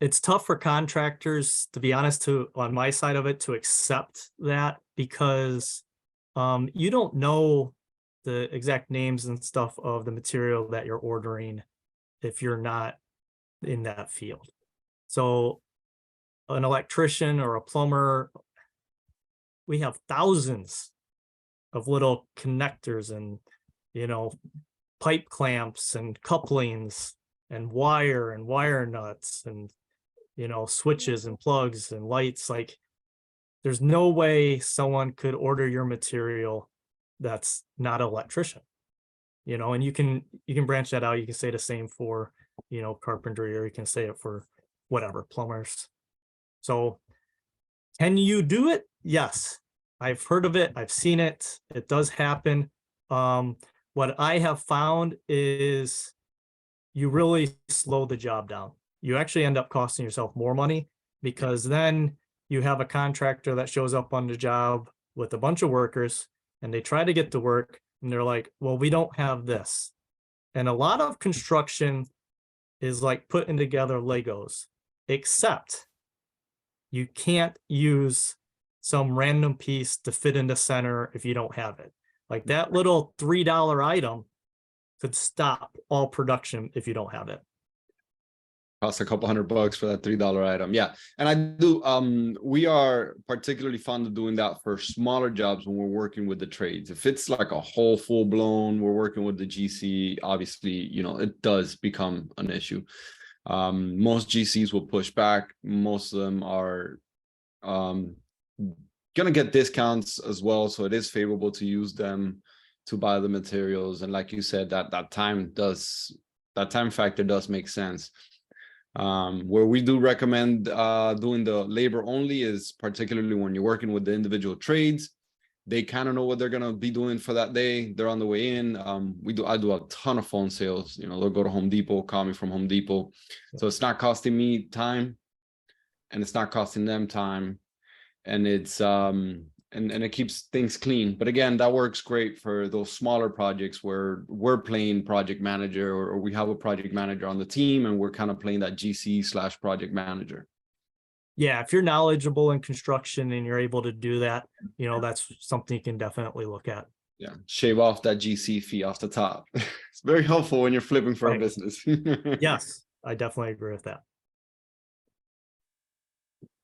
It's tough for contractors, to be honest, on my side of it, to accept that, because you don't know the exact names and stuff of the material that you're ordering if you're not in that field. So an electrician or a plumber, we have thousands of little connectors and, pipe clamps and couplings and wire nuts and, switches and plugs and lights. Like, there's no way someone could order your material that's not an electrician, and you can branch that out. You can say the same for, carpentry, or you can say it for whatever, plumbers. So can you do it? Yes. I've heard of it. I've seen it. It does happen. What I have found is you really slow the job down. You actually end up costing yourself more money, because then you have a contractor that shows up on the job with a bunch of workers and they try to get to work and they're like, well, we don't have this. And a lot of construction is like putting together Legos, except you can't use some random piece to fit in the center if you don't have it. Like that little $3 item could stop all production if you don't have it. Costs a couple $100 for that $3 item. Yeah. And I do, we are particularly fond of doing that for smaller jobs when we're working with the trades. If it's like a whole full blown, we're working with the GC, obviously, it does become an issue. Most GCs will push back. Most of them are gonna get discounts as well. So it is favorable to use them to buy the materials. And like you said, that time factor does make sense. Where we do recommend doing the labor only is particularly when you're working with the individual trades. They kind of know what they're gonna be doing for that day. They're on the way in. I do a ton of phone sales. They'll go to Home Depot, call me from Home Depot. So it's not costing me time, and it's not costing them time, and it's and it keeps things clean. But again, that works great for those smaller projects where we're playing project manager, or we have a project manager on the team and we're kind of playing that GC/project manager. Yeah, if you're knowledgeable in construction and you're able to do that, that's something you can definitely look at. Yeah, shave off that GC fee off the top. It's very helpful when you're flipping for a business. Yes, I definitely agree with that.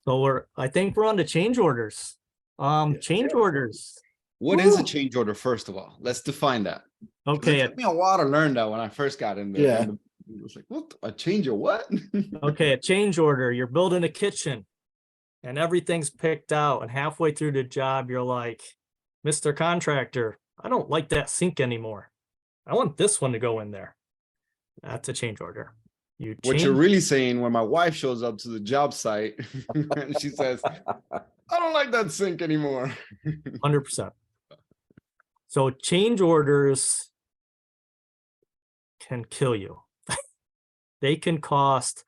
So I think we're on to change orders. Change orders. What is a change order, first of all? Let's define that. Okay. It took me a while to learn that when I first got in there. Yeah. It was like, what? A change of what? Okay, a change order. You're building a kitchen and everything's picked out, and halfway through the job, you're like, Mr. Contractor, I don't like that sink anymore. I want this one to go in there. That's a change order. What you're really saying, when my wife shows up to the job site and she says, I don't like that sink anymore. 100%. So change orders can kill you. They can cost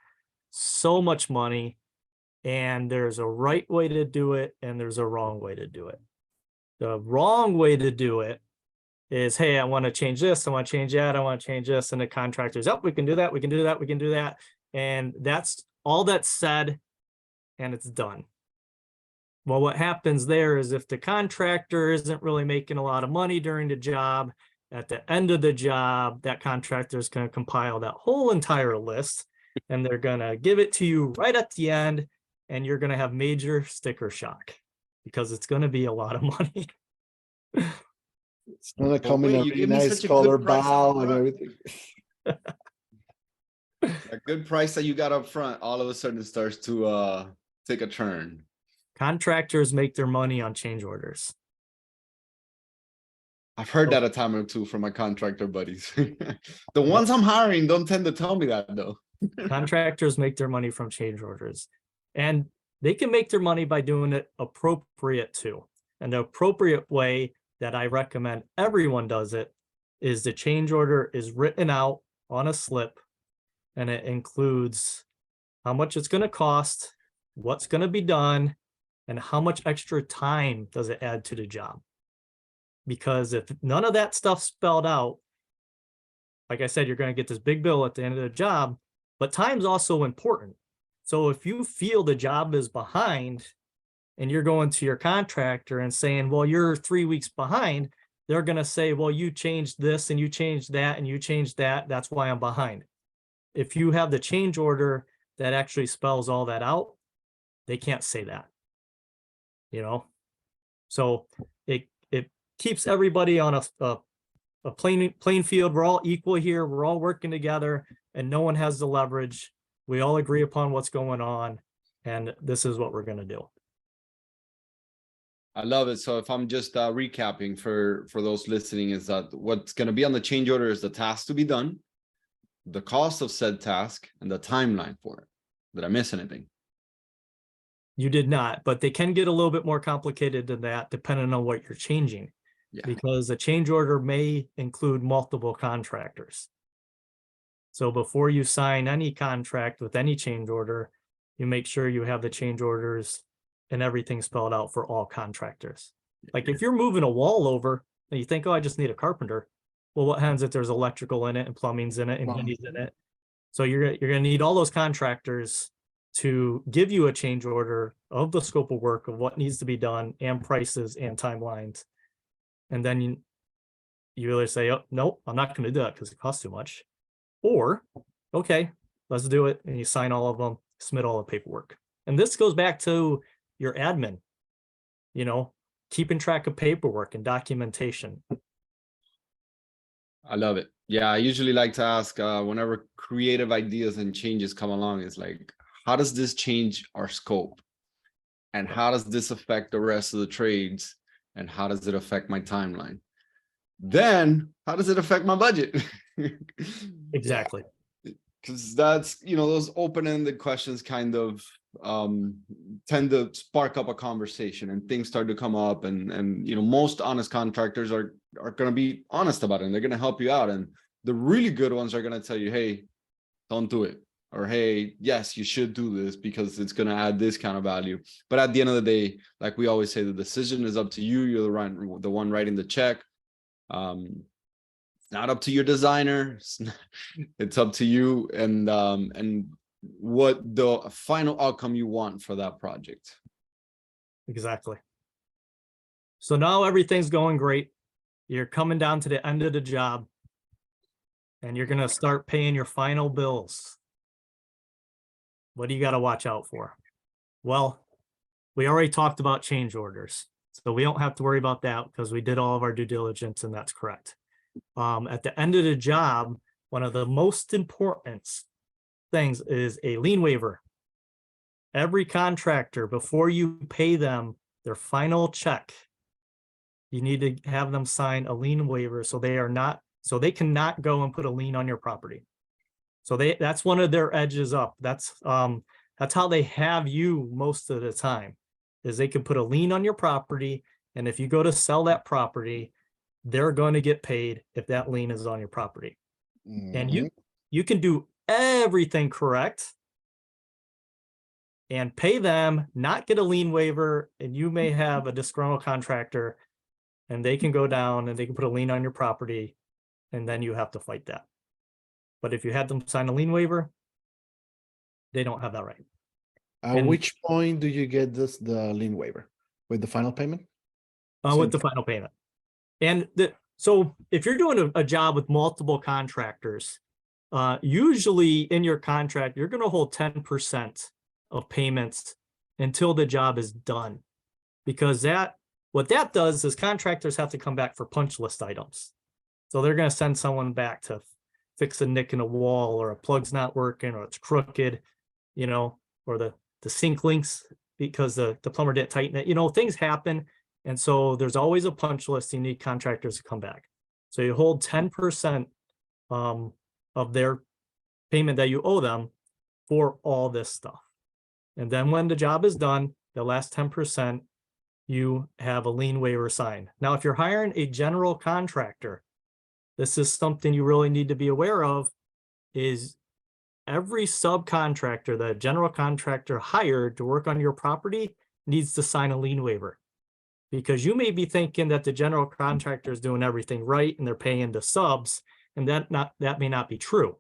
so much money, and there's a right way to do it and there's a wrong way to do it. The wrong way to do it is, hey, I want to change this, I want to change that, I want to change this, and the contractor's, oh, we can do that, we can do that, we can do that. And that's all that's said, and it's done. Well, what happens there is, if the contractor isn't really making a lot of money during the job, at the end of the job, that contractor is going to compile that whole entire list, and they're going to give it to you right at the end, and you're going to have major sticker shock, because it's going to be a lot of money. It's gonna come in a really nice color bow and everything. A good price that you got up front, all of a sudden it starts to take a turn. Contractors make their money on change orders. I've heard that a time or two from my contractor buddies. The ones I'm hiring don't tend to tell me that, though. Contractors make their money from change orders, and they can make their money by doing it appropriate too. And the appropriate way that I recommend everyone does it is the change order is written out on a slip, and it includes how much it's going to cost, what's going to be done, and how much extra time does it add to the job. Because if none of that stuff's spelled out, like I said, you're going to get this big bill at the end of the job, but time's also important. So if you feel the job is behind and you're going to your contractor and saying, well, you're 3 weeks behind, they're going to say, well, you changed this and you changed that and you changed that. That's why I'm behind. If you have the change order that actually spells all that out, they can't say that, So it keeps everybody on a playing field. We're all equal here. We're all working together, and no one has the leverage. We all agree upon what's going on, and this is what we're going to do. I love it. So if I'm just recapping for those listening, is that what's going to be on the change order is the task to be done, the cost of said task, and the timeline for it. Did I miss anything? You did not, but they can get a little bit more complicated than that depending on what you're changing. Yeah. Because a change order may include multiple contractors. So before you sign any contract with any change order, you make sure you have the change orders and everything spelled out for all contractors. Like if you're moving a wall over and you think, oh, I just need a carpenter. Well, what happens if there's electrical in it and plumbing's in it and heating's in it? So you're gonna need all those contractors to give you a change order of the scope of work of what needs to be done and prices and timelines. And then you either say, oh, no, I'm not going to do that because it costs too much. Or, okay, let's do it. And you sign all of them, submit all the paperwork. And this goes back to your admin, keeping track of paperwork and documentation. I love it. Yeah, I usually like to ask whenever creative ideas and changes come along, it's like, how does this change our scope? And how does this affect the rest of the trades? And how does it affect my timeline? Then how does it affect my budget? Exactly. Because that's, those open-ended questions kind of tend to spark up a conversation and things start to come up, and most honest contractors are going to be honest about it, and they're going to help you out. And the really good ones are going to tell you, hey, don't do it. Or, hey, yes, you should do this because it's going to add this kind of value. But at the end of the day, like we always say, the decision is up to you. You're the one writing the check. It's not up to your designer. It's up to you and what the final outcome you want for that project. Exactly. So now everything's going great. You're coming down to the end of the job and you're going to start paying your final bills. What do you got to watch out for? Well, we already talked about change orders, so we don't have to worry about that because we did all of our due diligence and that's correct. At the end of the job, one of the most important things is a lien waiver. Every contractor, before you pay them their final check, you need to have them sign a lien waiver so they cannot go and put a lien on your property. So that's one of their edges up. That's how they have you most of the time, is they can put a lien on your property. And if you go to sell that property, they're going to get paid if that lien is on your property. Mm-hmm. And you can do everything correct and pay them, not get a lien waiver, and you may have a disgruntled contractor and they can go down and they can put a lien on your property, and then you have to fight that. But if you had them sign a lien waiver, they don't have that right. At which point do you get the lien waiver? With the final payment? With the final payment. And so if you're doing a job with multiple contractors, usually in your contract, you're going to hold 10% of payments until the job is done. Because what that does is contractors have to come back for punch list items. So they're going to send someone back to fix a nick in a wall, or a plug's not working, or it's crooked, or the sink links because the plumber didn't tighten it. Things happen. And so there's always a punch list. You need contractors to come back. So you hold 10% of their payment that you owe them for all this stuff. And then when the job is done, the last 10%, you have a lien waiver signed. Now, if you're hiring a general contractor, this is something you really need to be aware of, is every subcontractor that a general contractor hired to work on your property needs to sign a lien waiver. Because you may be thinking that the general contractor is doing everything right and they're paying the subs, and that may not be true.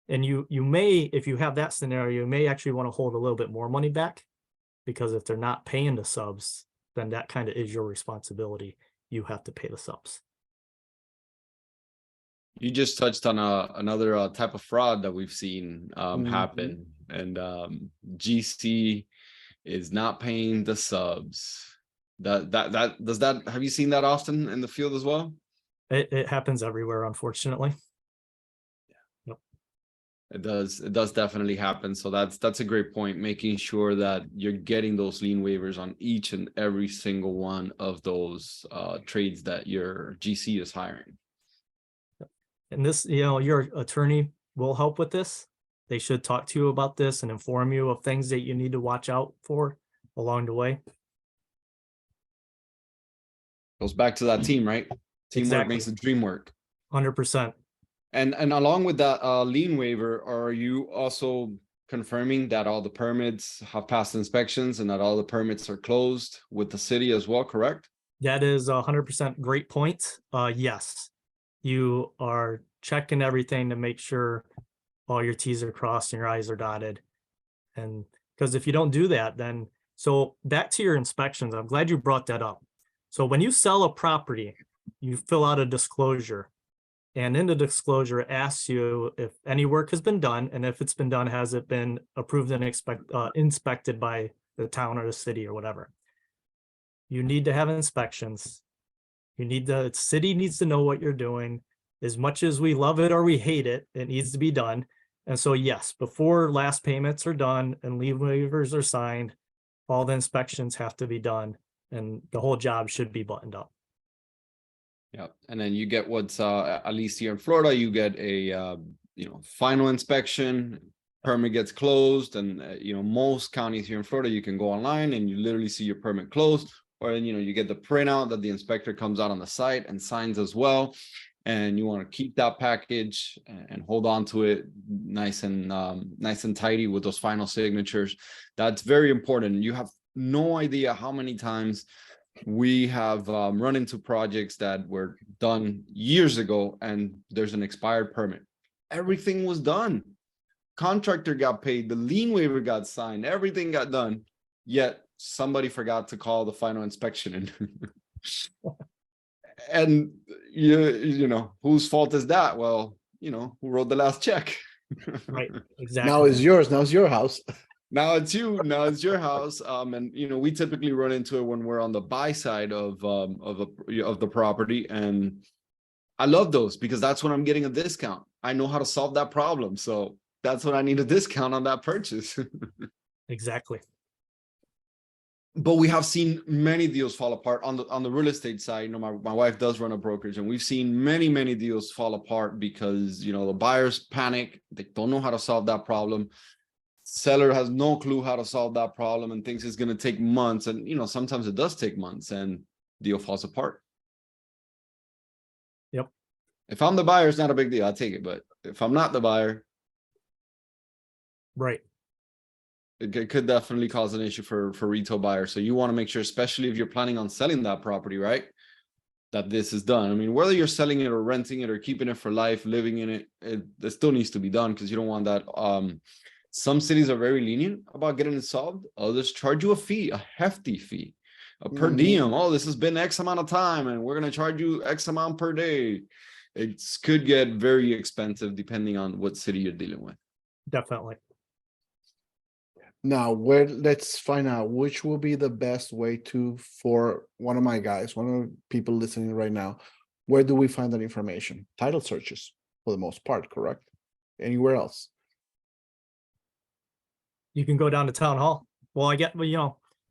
And you may, if you have that scenario, you may actually want to hold a little bit more money back, because if they're not paying the subs, then that kind of is your responsibility. You have to pay the subs. You just touched on another type of fraud that we've seen happen, and GC is not paying the subs. Have you seen that often in the field as well? It happens everywhere, unfortunately. It does definitely happen. So that's a great point, making sure that you're getting those lien waivers on each and every single one of those trades that your GC is hiring. And this, your attorney will help with this. They should talk to you about this and inform you of things that you need to watch out for along the way. Goes back to that team, right? Teamwork Exactly. makes the dream work. 100%. And along with that lien waiver, are you also confirming that all the permits have passed inspections and that all the permits are closed with the city as well, correct? That is 100% great point. Yes, you are checking everything to make sure all your T's are crossed and your I's are dotted. And because if you don't do that, then, so back to your inspections, I'm glad you brought that up. So when you sell a property, you fill out a disclosure. And in the disclosure, it asks you if any work has been done, and if it's been done, has it been approved and inspected by the town or the city or whatever. You need to have inspections. The city needs to know what you're doing. As much as we love it or we hate it, it needs to be done. And so, yes, before last payments are done and lien waivers are signed, all the inspections have to be done and the whole job should be buttoned up. Yeah, and then you get what's at least here in Florida, you get a final inspection, permit gets closed, and most counties here in Florida, you can go online and you literally see your permit closed, or then you get the printout that the inspector comes out on the site and signs as well. And you want to keep that package and hold on to it nice and tidy with those final signatures. That's very important. You have no idea how many times we have run into projects that were done years ago and there's an expired permit. Everything was done. Contractor got paid, the lien waiver got signed, everything got done, yet somebody forgot to call the final inspection in. And whose fault is that? Well, who wrote the last check? Right, exactly. Now it's yours. Now it's your house. Now it's your house. And we typically run into it when we're on the buy side of the property. And I love those because that's when I'm getting a discount. I know how to solve that problem. So that's when I need a discount on that purchase. Exactly. But we have seen many deals fall apart on the real estate side. My wife does run a brokerage, and we've seen many deals fall apart because the buyers panic. They don't know how to solve that problem. Seller has no clue how to solve that problem and thinks it's going to take months. And sometimes it does take months, and deal falls apart. Yep. If I'm the buyer, it's not a big deal. I'll take it. But if I'm not the buyer, right, it could definitely cause an issue for retail buyers. So you want to make sure, especially if you're planning on selling that property, right, that this is done. I mean, whether you're selling it or renting it or keeping it for life, living in it, it still needs to be done because you don't want that. Some cities are very lenient about getting it solved. Others charge you a fee, a hefty fee, a per diem. Oh, this has been X amount of time and we're going to charge you X amount per day. It could get very expensive depending on what city you're dealing with. definitely. Now, let's find out which will be the best way for one of the people listening right now. Where do we find that information? Title searches for the most part, correct? Anywhere else? You can go down to town hall. Well, you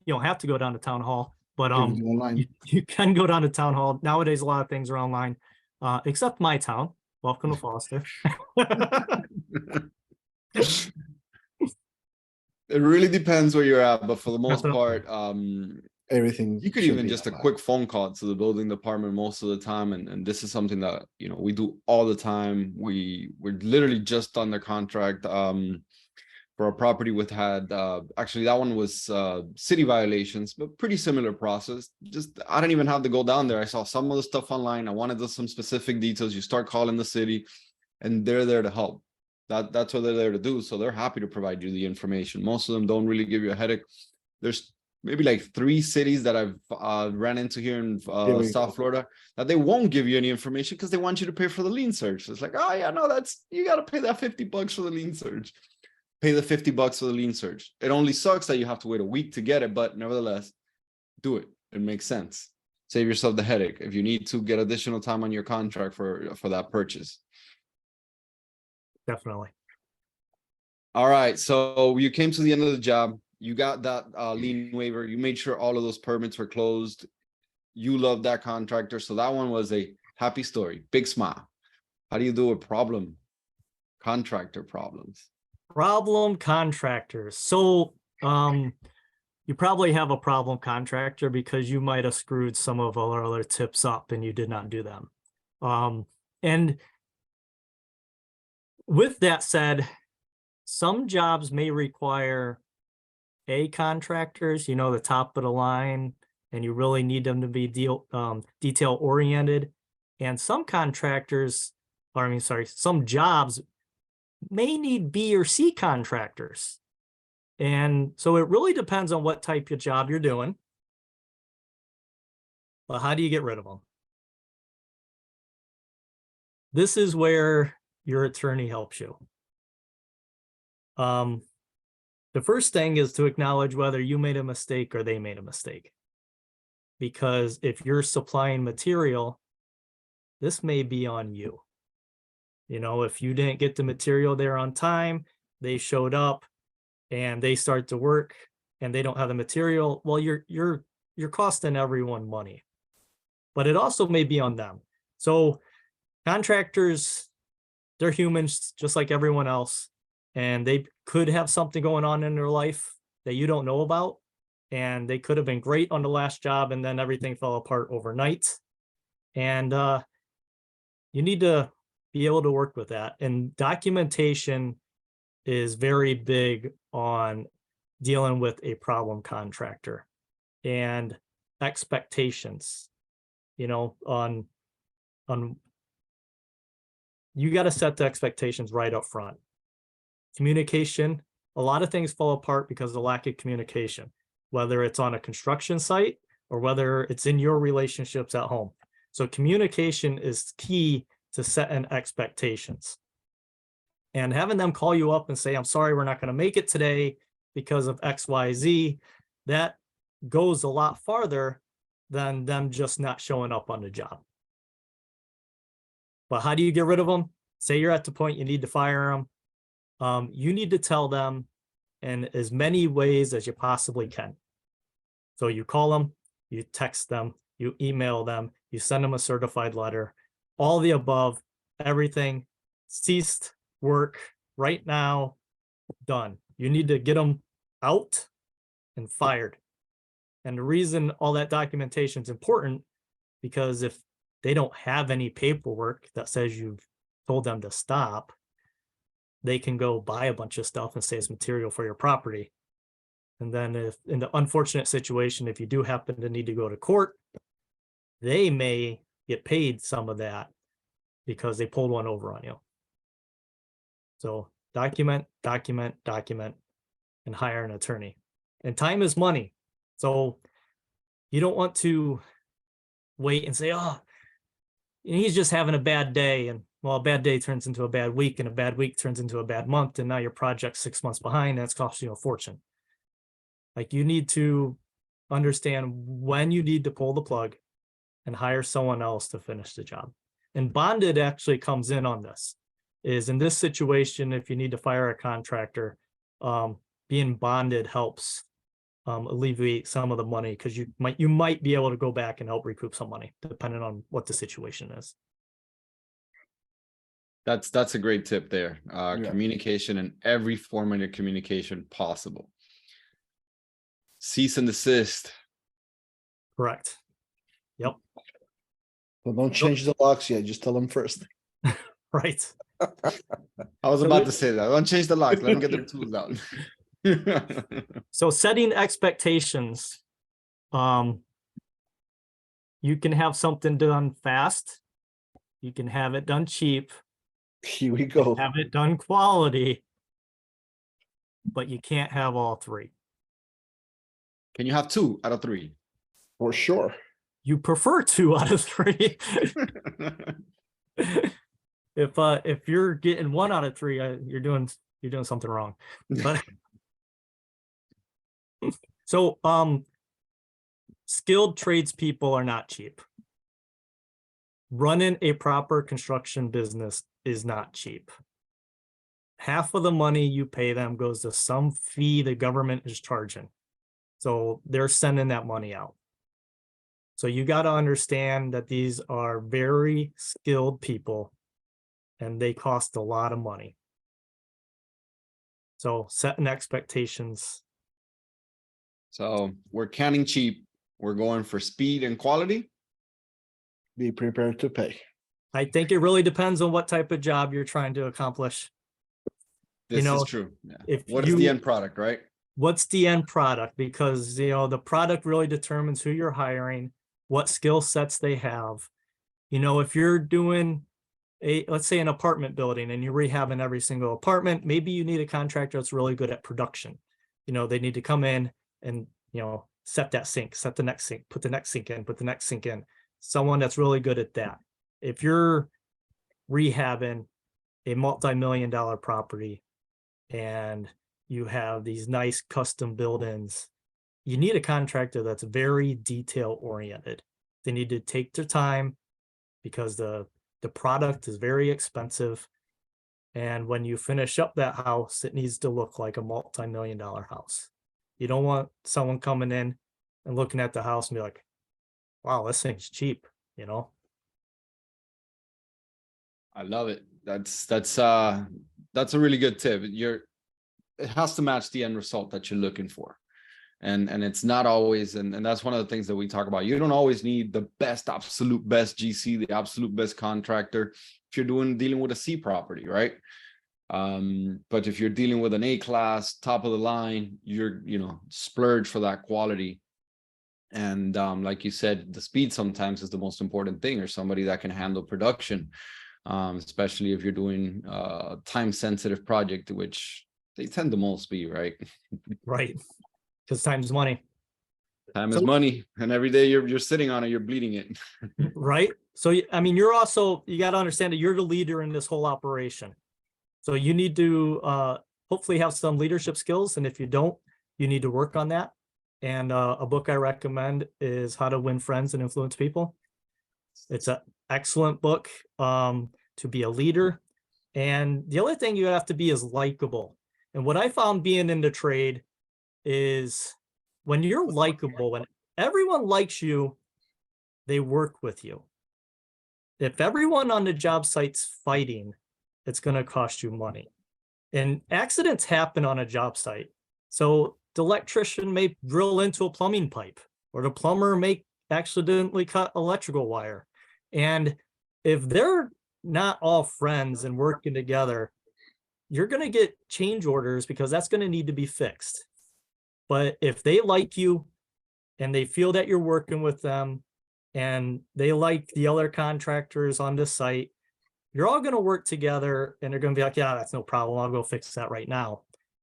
don't have to go down to town hall, but Online. you can go down to town hall. Nowadays, a lot of things are online, except my town. Welcome to Foster. It really depends where you're at, but for the most part, everything. You could even just a quick phone call to the building department most of the time, and this is something that we do all the time. We're literally just under contract for a property with actually that one was city violations, but pretty similar process. Just I didn't even have to go down there. I saw some of the stuff online. I wanted some specific details. You start calling the city, and they're there to help. That's what they're there to do. So they're happy to provide you the information. Most of them don't really give you a headache. There's maybe like 3 cities that I've ran into here in South Florida that they won't give you any information because they want you to pay for the lien search. It's like, oh yeah, no, you got to pay that $50 for the lien search. Pay the $50 for the lien search. It only sucks that you have to wait a week to get it, but nevertheless, do it. it makes sense. Save yourself the headache if you need to get additional time on your contract for that purchase. Definitely. All right, so you came to the end of the job. You got that lien waiver. You made sure all of those permits were closed. You love that contractor, so that one was a happy story. Big smile. How do you do with problem contractor problems? Problem contractors. So you probably have a problem contractor because you might have screwed some of our other tips up and you did not do them. And with that said, some jobs may require A contractors, you know, the top of the line, and you really need them to be detail oriented. And some contractors, or I mean, sorry, some jobs may need B or C contractors. And so it really depends on what type of job you're doing. But how do you get rid of them? This is where your attorney helps you. The first thing is to acknowledge whether you made a mistake or they made a mistake. Because if you're supplying material, this may be on you. You know, if you didn't get the material there on time, they showed up and they start to work and they don't have the material, well, you're costing everyone money. But it also may be on them. So contractors, they're humans just like everyone else. And they could have something going on in their life that you don't know about. And they could have been great on the last job and then everything fell apart overnight. And you need to be able to work with that. And documentation is very big on dealing with a problem contractor and expectations, you know, on you got to set the expectations right up front. Communication, a lot of things fall apart because of the lack of communication, whether it's on a construction site or whether it's in your relationships at home. So communication is key to setting expectations. And having them call you up and say, I'm sorry, we're not going to make it today because of XYZ, that goes a lot farther than them just not showing up on the job. But how do you get rid of them? Say you're at the point you need to fire them. You need to tell them in as many ways as you possibly can. So you call them, you text them, you email them, you send them a certified letter, all the above, everything, ceased work right now, done. You need to get them out and fired. And the reason all that documentation is important, because if they don't have any paperwork that says you've told them to stop, they can go buy a bunch of stuff and say it's material for your property. And then if in the unfortunate situation, if you do happen to need to go to court, they may get paid some of that because they pulled one over on you. So document, document, document, and hire an attorney. And time is money. So you don't want to wait and say, oh, he's just having a bad day. And well, a bad day turns into a bad week, and a bad week turns into a bad month. And now your project's 6 months behind, and it's costing you a fortune. Like, you need to understand when you need to pull the plug and hire someone else to finish the job. And bonded actually comes in on this. Is in this situation, if you need to fire a contractor, being bonded helps alleviate some of the money, because you might be able to go back and help recoup some money depending on what the situation is. That's a great tip there. Yeah. Communication in every form of communication possible. Cease and desist. Correct. Yep. Well, don't change the locks yet. Just tell them first. Right. I was about to say that. Don't change the locks. Let them get their tools out. So setting expectations, you can have something done fast. You can have it done cheap. Here we go. Have it done quality, but you can't have all three. Can you have 2 out of 3? For sure. You prefer 2 out of 3. If you're getting 1 out of 3, you're doing something wrong. But so skilled tradespeople are not cheap. Running a proper construction business is not cheap. Half of the money you pay them goes to some fee the government is charging. So they're sending that money out. So you got to understand that these are very skilled people and they cost a lot of money. So setting expectations. So we're counting cheap. We're going for speed and quality. Be prepared to pay. I think it really depends on what type of job you're trying to accomplish. This know, is true. Yeah. if What is the end product, right? What's the end product? Because, the product really determines who you're hiring, what skill sets they have. If you're doing let's say an apartment building and you're rehabbing every single apartment, maybe you need a contractor that's really good at production. They need to come in and, set that sink, set the next sink, put the next sink in, put the next sink in. Someone that's really good at that. If you're rehabbing a multi-million-dollar property and you have these nice custom buildings, you need a contractor that's very detail oriented. They need to take their time because the product is very expensive. And when you finish up that house, it needs to look like a multi-million-dollar house. You don't want someone coming in and looking at the house and be like, wow, this thing's cheap, I love it. That's a really good tip. It has to match the end result that you're looking for. And it's not always, and that's one of the things that we talk about. You don't always need the absolute best GC, the absolute best contractor if you're dealing with a C property, right? But if you're dealing with an A-class, top of the line, you're, splurge for that quality. And like you said, the speed sometimes is the most important thing, or somebody that can handle production, especially if you're doing a time-sensitive project, which they tend to most be, right? Right. Because time's money. Time is money, and every day you're sitting on it, you're bleeding it. Right. So, you're also, you got to understand that you're the leader in this whole operation. So you need to hopefully have some leadership skills. And if you don't, you need to work on that. And a book I recommend is How to Win Friends and Influence People. It's an excellent book to be a leader. And the other thing you have to be is likable. And what I found being in the trade is when you're likable, when everyone likes you, they work with you. If everyone on the job site's fighting, it's going to cost you money. And accidents happen on a job site. So the electrician may drill into a plumbing pipe, or the plumber may accidentally cut electrical wire. And if they're not all friends and working together, you're going to get change orders because that's going to need to be fixed. But if they like you and they feel that you're working with them and they like the other contractors on the site, you're all going to work together and they're going to be like, yeah, that's no problem. I'll go fix that right now.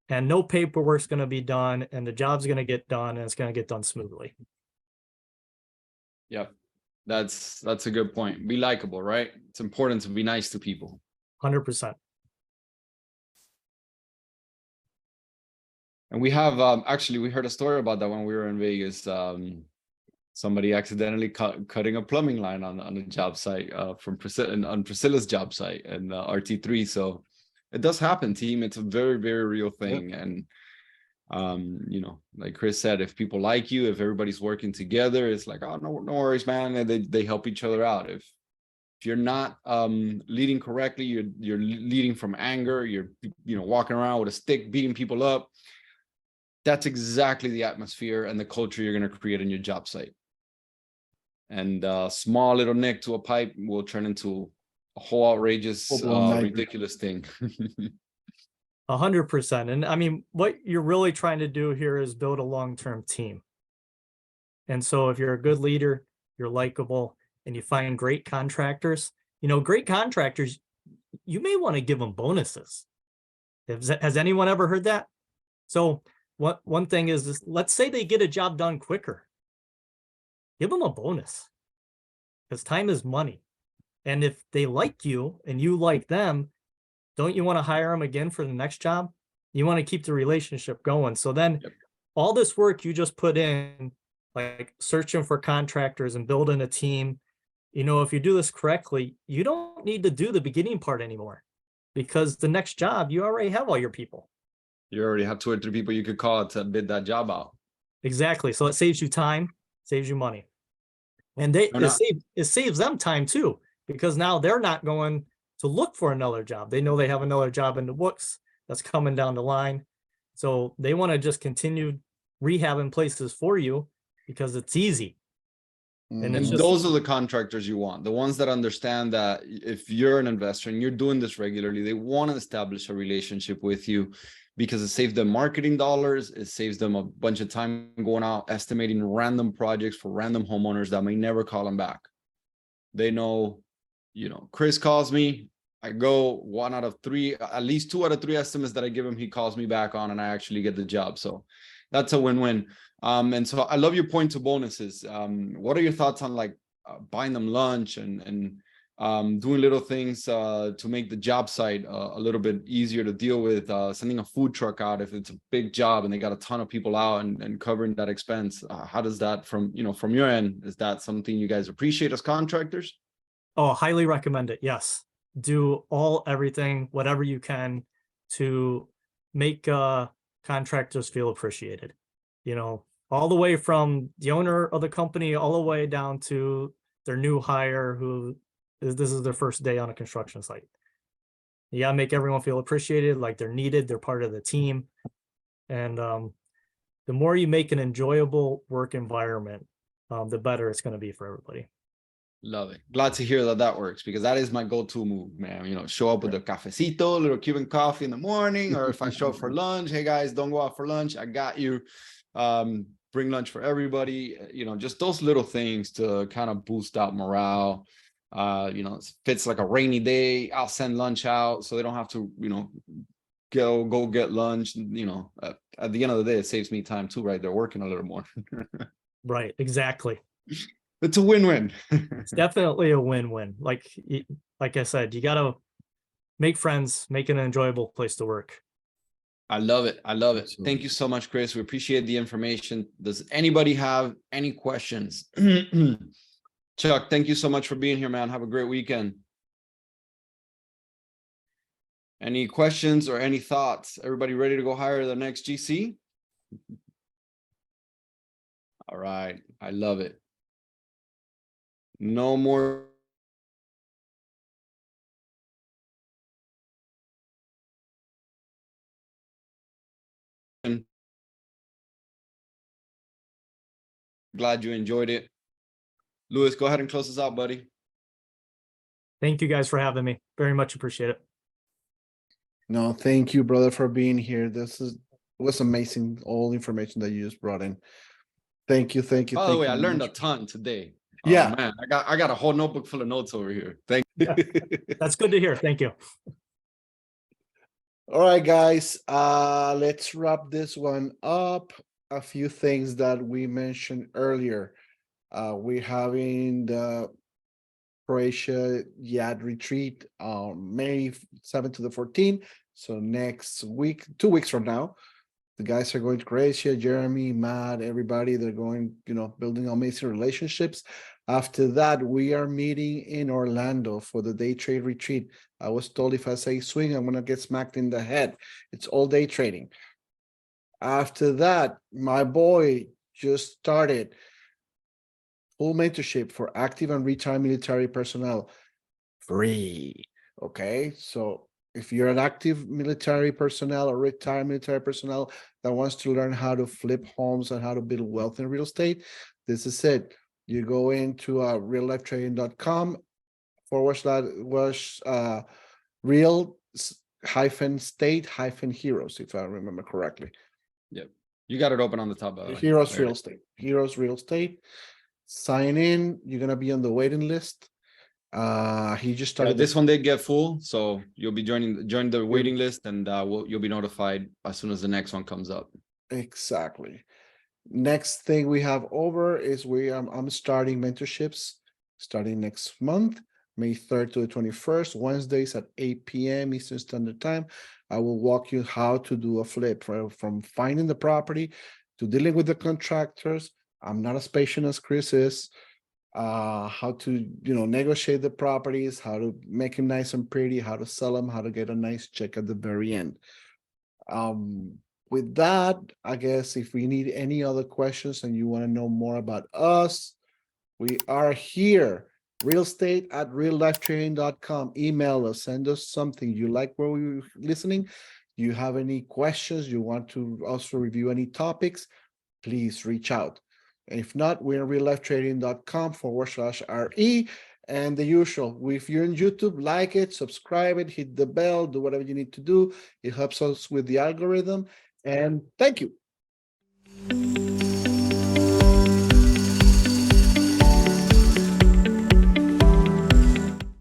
And no paperwork's going to be done and the job's going to get done and it's going to get done smoothly. Yep. That's a good point. Be likable, right? It's important to be nice to people. 100%. And we have actually, we heard a story about that when we were in Vegas. Somebody accidentally cutting a plumbing line on a job site from Priscilla's job site and RT3. So it does happen, team. It's a very, very real thing. Yep. And like Chris said, if people like you, if everybody's working together, it's like, oh, no worries, man. And they help each other out. If you're not leading correctly, you're leading from anger, you're walking around with a stick beating people up, that's exactly the atmosphere and the culture you're going to create in your job site. And small little nick to a pipe will turn into a whole outrageous, ridiculous thing. 100%. And I mean, what you're really trying to do here is build a long-term team. And so if you're a good leader, you're likable, and you find great contractors, great contractors, you may want to give them bonuses. Has anyone ever heard that? So one thing is, let's say they get a job done quicker. Give them a bonus because time is money. And if they like you and you like them, don't you want to hire them again for the next job? You want to keep the relationship going. So then all this work you just put in like searching for contractors and building a team. You know, if you do this correctly, you don't need to do the beginning part anymore, because the next job, you already have all your people. You already have 2 or 3 people you could call to bid that job out. Exactly. So it saves you time, saves you money. And No, no. it saves them time too, because now they're not going to look for another job. They know they have another job in the books that's coming down the line. So they want to just continue rehabbing places for you because it's easy. And it's And just, those are the contractors you want, the ones that understand that if you're an investor and you're doing this regularly, they want to establish a relationship with you because it saves them marketing dollars. It saves them a bunch of time going out estimating random projects for random homeowners that may never call them back. They know, you know, Chris calls me, I go 1 out of 3, at least 2 out of 3 estimates that I give him, he calls me back on and I actually get the job. So that's a win-win. And so I love your point to bonuses. What are your thoughts on like buying them lunch and doing little things to make the job site a little bit easier to deal with, sending a food truck out if it's a big job and they got a ton of people out and covering that expense? How does that from your end, is that something you guys appreciate as contractors? oh, highly recommend it. Yes. Do everything, whatever you can to make contractors feel appreciated. You know, all the way from the owner of the company, all the way down to their new hire this is their first day on a construction site. You gotta make everyone feel appreciated, like they're needed, they're part of the team. And the more you make an enjoyable work environment, the better it's going to be for everybody. Love it. Glad to hear that that works, because that is my go-to move, man. You know, show up with a cafecito, a little Cuban coffee in the morning, or if I show up for lunch, hey guys, don't go out for lunch, I got you. Bring lunch for everybody. You know, just those little things to kind of boost out morale. You know, if it's like a rainy day, I'll send lunch out so they don't have to, you know, go get lunch. You know, at the end of the day, it saves me time too, right? They're working a little more. Right, exactly. It's a win-win. It's definitely a win-win. Like I said, you gotta make friends, make it an enjoyable place to work. I love it. I love it. Absolutely. Thank you so much, Chris. We appreciate the information. Does anybody have any questions? Chuck, thank you so much for being here, man. Have a great weekend. Any questions or any thoughts? Everybody ready to go hire the next GC? All right. I love it. No more. Glad you enjoyed it. Louis, go ahead and close us out, buddy. Thank you guys for having me. Very much appreciate it. No, thank you, brother, for being here. Was amazing, all the information that you just brought in. Thank you, thank you. By the way, you I very learned a much. ton today. Yeah. Oh, man, I got a whole notebook full of notes over here. Thank you. That's good to hear. Thank you. All right, guys, let's wrap this one up. A few things that we mentioned earlier. We're having the Croatia Yacht Retreat on May 7th to the 14th. So next week, 2 weeks from now, the guys are going to Croatia. Jeremy, Matt, everybody, they're going, you know, building amazing relationships. After that, we are meeting in Orlando for the day trade retreat. I was told if I say swing, I'm gonna get smacked in the head. It's all day trading. After that, my boy just started full mentorship for active and retired military personnel, free. Okay, so if you're an active military personnel or retired military personnel that wants to learn how to flip homes and how to build wealth in real estate, this is it. You go into reallifetrading.com real-state-heroes, if I remember correctly. Yep. You got it open on the top, by the way. Heroes There. Real Estate. Heroes Real Estate. Sign in. You're gonna be on the waiting list. He just Yeah, started this one did get full, so you'll be join the waiting list, and you'll be notified as soon as the next one comes up. Exactly. Next thing we have over is I'm starting mentorships starting next month, May 3rd to the 21st, Wednesdays at 8 p.m. Eastern Standard Time. I will walk you how to do a flip from finding the property to dealing with the contractors I'm not as patient as Chris is. How to, negotiate the properties, how to make them nice and pretty, how to sell them, how to get a nice check at the very end. With that, I guess if we need any other questions and you want to know more about us, we are here. Real estate at reallifetraining.com. Email us, send us something you like where we're listening. You have any questions, you want to also review any topics, please reach out. If not, we're reallifetrading.com/RE. And the usual, if you're in YouTube, like it, subscribe it, hit the bell, do whatever you need to do. It helps us with the algorithm. And thank you.